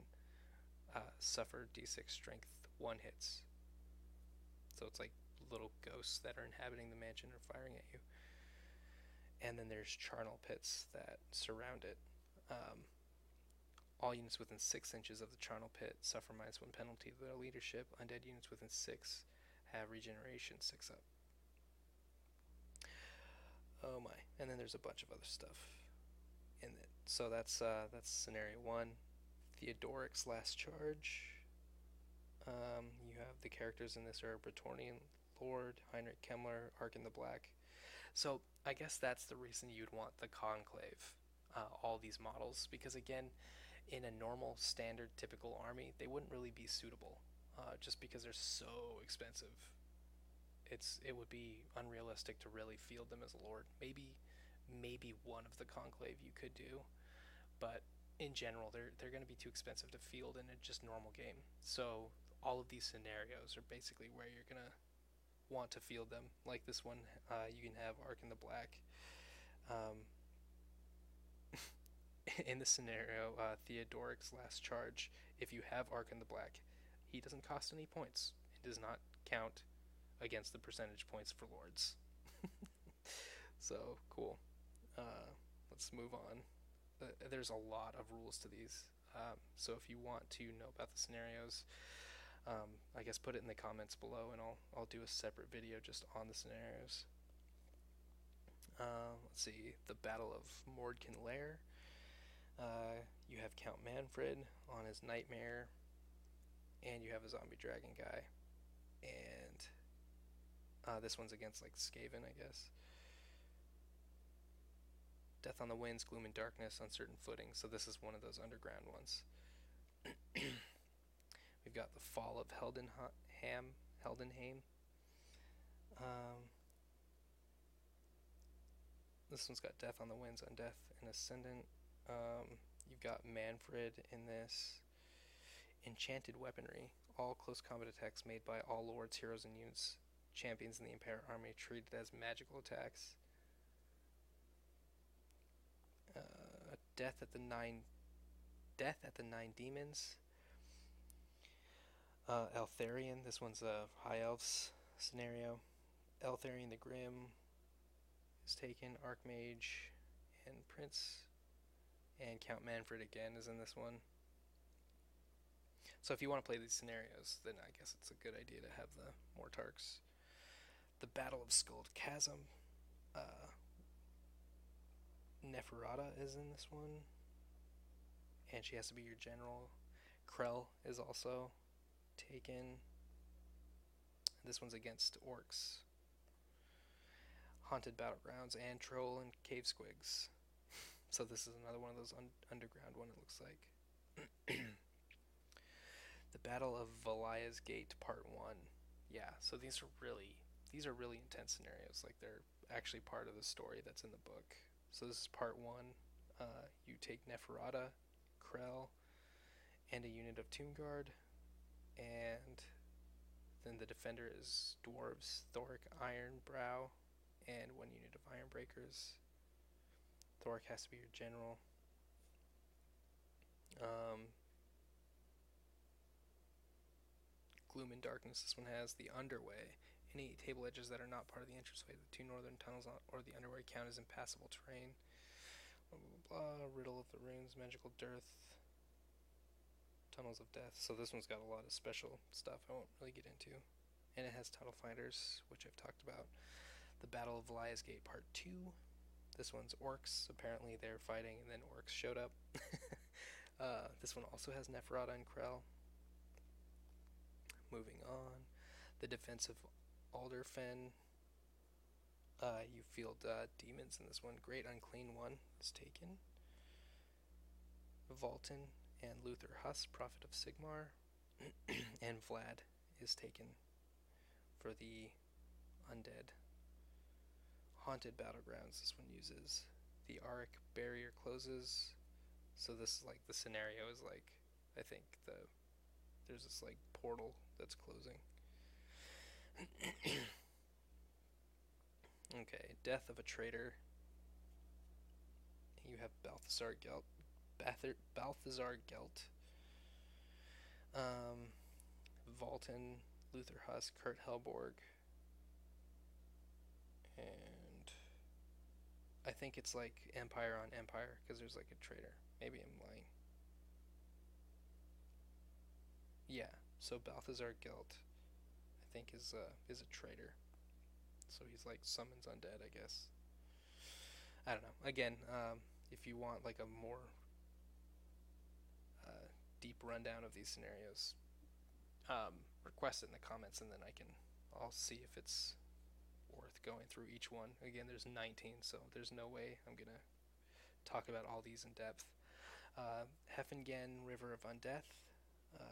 suffer D6 strength 1 hits. So it's like little ghosts that are inhabiting the mansion or firing at you. And then there's charnel pits that surround it. All units within 6 inches of the charnel pit suffer -1 penalty to their leadership. Undead units within 6 have regeneration 6 up. Oh my. And then there's a bunch of other stuff in it. So that's scenario 1. Theodoric's Last Charge. You have the characters in this are Bretonnian Lord, Heinrich Kemmler, Ark in the Black. So I guess that's the reason you'd want the Conclave, all these models, because again, in a normal, standard, typical army, they wouldn't really be suitable, just because they're so expensive. It would be unrealistic to really field them as a lord. Maybe one of the Conclave you could do, but in general, they're going to be too expensive to field in a just normal game. So all of these scenarios are basically where you're gonna want to field them. Like this one, you can have Ark in the Black. Um, in the scenario, Theodoric's last charge, if you have Ark in the Black, he doesn't cost any points. It does not count against the percentage points for lords. So cool. Let's move on. There's a lot of rules to these. So if you want to know about the scenarios, I guess put it in the comments below, and I'll do a separate video just on the scenarios. Let's see, the Battle of Mordkin Lair. You have Count Manfred on his Nightmare, and you have a zombie dragon guy. And this one's against like Skaven, I guess. Death on the Winds, Gloom and Darkness, Uncertain Footing. So this is one of those underground ones. We've got the Fall of Heldenheim. This one's got Death on the Winds, Undeath, and Ascendant. You've got Manfred in this. Enchanted Weaponry. All close combat attacks made by all lords, heroes, and units, champions in the Empire Army treated as magical attacks. Death at the Nine Demons. Eltharion, this one's a High Elves scenario. Eltharion the Grim is taken. Archmage and Prince. And Count Manfred again is in this one. So if you want to play these scenarios, then I guess it's a good idea to have the Mortarks. The Battle of Skulled Chasm. Neferata is in this one, and she has to be your general. Krell is also taken. This one's against orcs. Haunted Battlegrounds and Troll and Cave Squigs. So this is another one of those underground one, it looks like. The Battle of Valaya's Gate Part 1. Yeah, so these are really intense scenarios. Like, they're actually part of the story that's in the book. So this is Part 1. You take Neferata, Krell, and a unit of Tomb Guard. And then the defender is Dwarves, Thoric Ironbrow, and one unit of Ironbreakers. Thoric has to be your general. Gloom and Darkness, this one has the Underway. Any table edges that are not part of the entranceway, the two northern tunnels or the underway count as impassable terrain. Blah, blah, blah. Riddle of the Runes, Magical Dearth, Tunnels of Death. So this one's got a lot of special stuff I won't really get into. And it has Tunnel Finders, which I've talked about. The Battle of Valaya's Gate Part 2. This one's orcs. Apparently they're fighting and then orcs showed up. This one also has Neferata and Krell. Moving on. The Defense of Alderfen. You field demons in this one. Great Unclean One is taken. Volton and Luther Huss, Prophet of Sigmar. And Vlad is taken for the undead. Haunted Battlegrounds, this one uses the Auric Barrier closes. So this is like, the scenario is like, I think there's this like portal that's closing. Okay, Death of a Traitor. You have Balthazar Gelt. Volton, Luther Huss, Kurt Helborg, and I think it's like Empire on Empire, because there's like a traitor. Maybe I'm lying. Yeah, so Balthazar Gelt, I think, is a traitor. So he's like summons undead, I guess. I don't know. Again, if you want like a more deep rundown of these scenarios, request it in the comments, and then I'll see if it's worth going through each one. Again, there's 19, so there's no way I'm gonna talk about all these in depth. Heffingen, River of Undeath.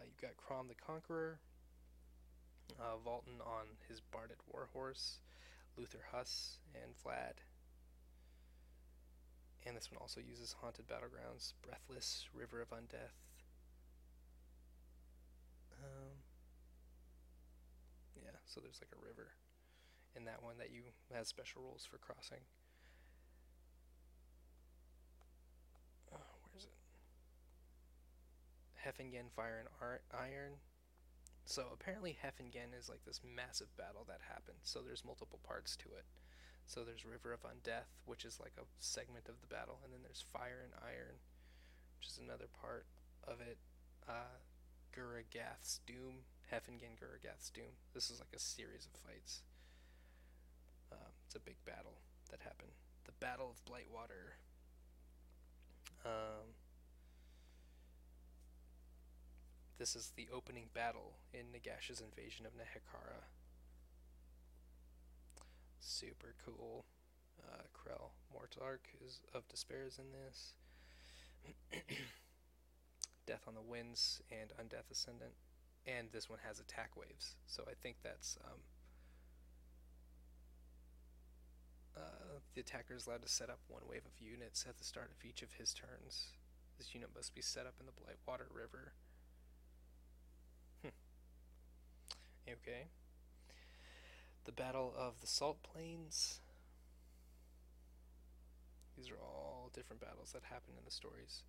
You've got Crom the Conqueror, Valton on his barded warhorse, Luther Huss, and Vlad. And this one also uses Haunted Battlegrounds, Breathless, River of Undeath. Yeah, so there's like a river in that one that you has special rules for crossing. Where is it? Heffingen, Fire and Iron. So apparently Heffingen is like this massive battle that happened. So there's multiple parts to it. So there's River of Undeath, which is like a segment of the battle, and then there's Fire and Iron, which is another part of it. Guragath's Doom, Heffingen, Guragath's Doom. This is like a series of fights. It's a big battle that happened. The Battle of Blightwater. This is the opening battle in Nagash's invasion of Nehekara. Super cool. Krell Mortark of Despair is in this. Death on the Winds and Undeath Ascendant. And this one has attack waves. So I think that's the attacker is allowed to set up one wave of units at the start of each of his turns. This unit must be set up in the Blightwater River. Okay. The Battle of the Salt Plains. These are all different battles that happen in the stories.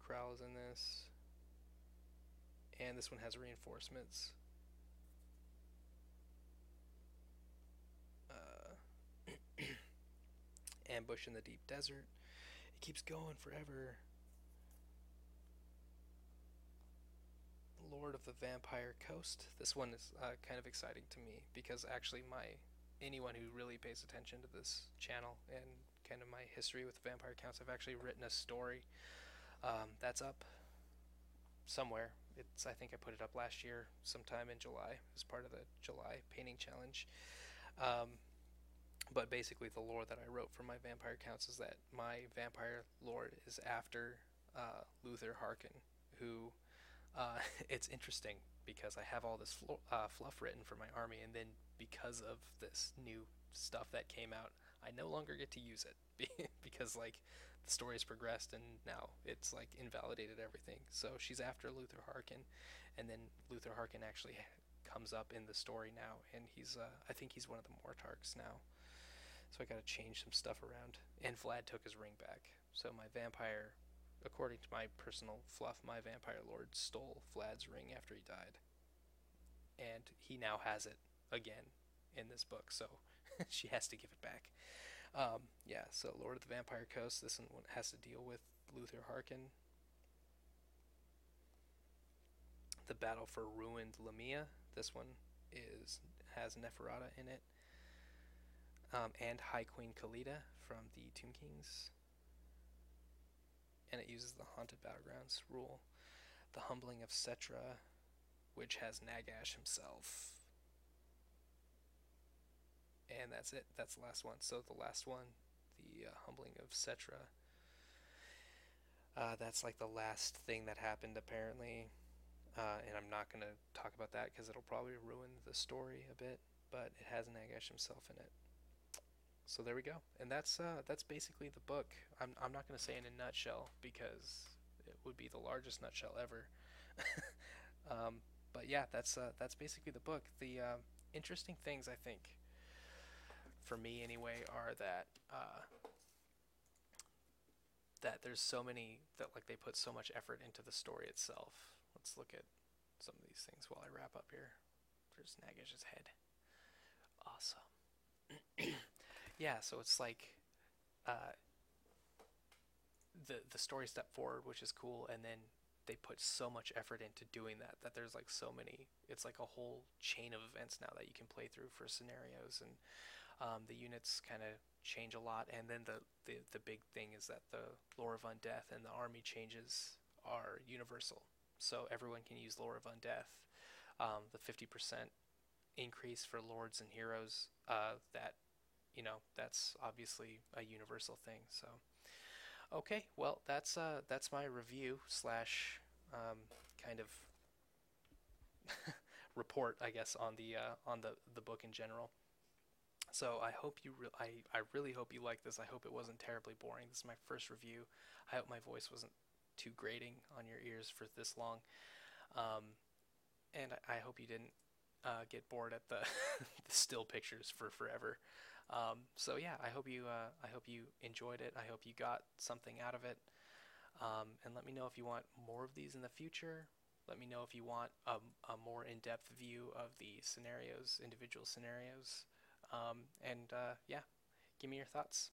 Krell is in this. And this one has reinforcements. Ambush in the Deep Desert. It keeps going forever. Lord of the Vampire Coast. This one is kind of exciting to me because actually anyone who really pays attention to this channel and kind of my history with vampire counts, I've actually written a story that's up somewhere. I think I put it up last year sometime in July as part of the July painting challenge. But basically the lore that I wrote for my vampire counts is that my vampire lord is after Luther Harkin, who it's interesting because I have all this fluff written for my army, and then because of this new stuff that came out, I no longer get to use it because like the story's progressed and now it's like invalidated everything. So she's after Luther Harkin, and then Luther Harkin actually comes up in the story now, and he's I think he's one of the Mortarks now. So I got to change some stuff around. And Vlad took his ring back. So my vampire, according to my personal fluff, my vampire lord stole Vlad's ring after he died. And he now has it again in this book, so she has to give it back. Yeah, so Lord of the Vampire Coast, this one has to deal with Luther Harkin. The Battle for Ruined Lamia, this one has Neferata in it. And High Queen Khalida from the Tomb Kings. And it uses the Haunted Battlegrounds rule. The Humbling of Setra, which has Nagash himself. And that's it. That's the last one. So the last one, the Humbling of Setra, that's like the last thing that happened apparently. And I'm not going to talk about that because it'll probably ruin the story a bit. But it has Nagash himself in it. So there we go, and that's basically the book. I'm not going to say in a nutshell because it would be the largest nutshell ever. But yeah, that's basically the book. The interesting things I think, for me anyway, are that that there's so many that like they put so much effort into the story itself. Let's look at some of these things while I wrap up here. There's Nagash's head. Awesome. Yeah, so it's like the story step forward, which is cool, and then they put so much effort into doing that there's like so many. It's like a whole chain of events now that you can play through for scenarios, and the units kind of change a lot. And then the big thing is that the lore of Undeath and the army changes are universal. so everyone can use Lore of Undeath. The 50% increase for lords and heroes, that that's obviously a universal thing. So okay, well that's my review slash kind of report, I guess, on the book in general. So I hope I really hope you like this. I hope it wasn't terribly boring. This is my first review. I hope my voice wasn't too grating on your ears for this long. Um, and I hope you didn't get bored at the, the still pictures for forever. So yeah, I hope you enjoyed it. I hope you got something out of it. And let me know if you want more of these in the future. Let me know if you want a more in-depth view of the scenarios, individual scenarios. And yeah, give me your thoughts.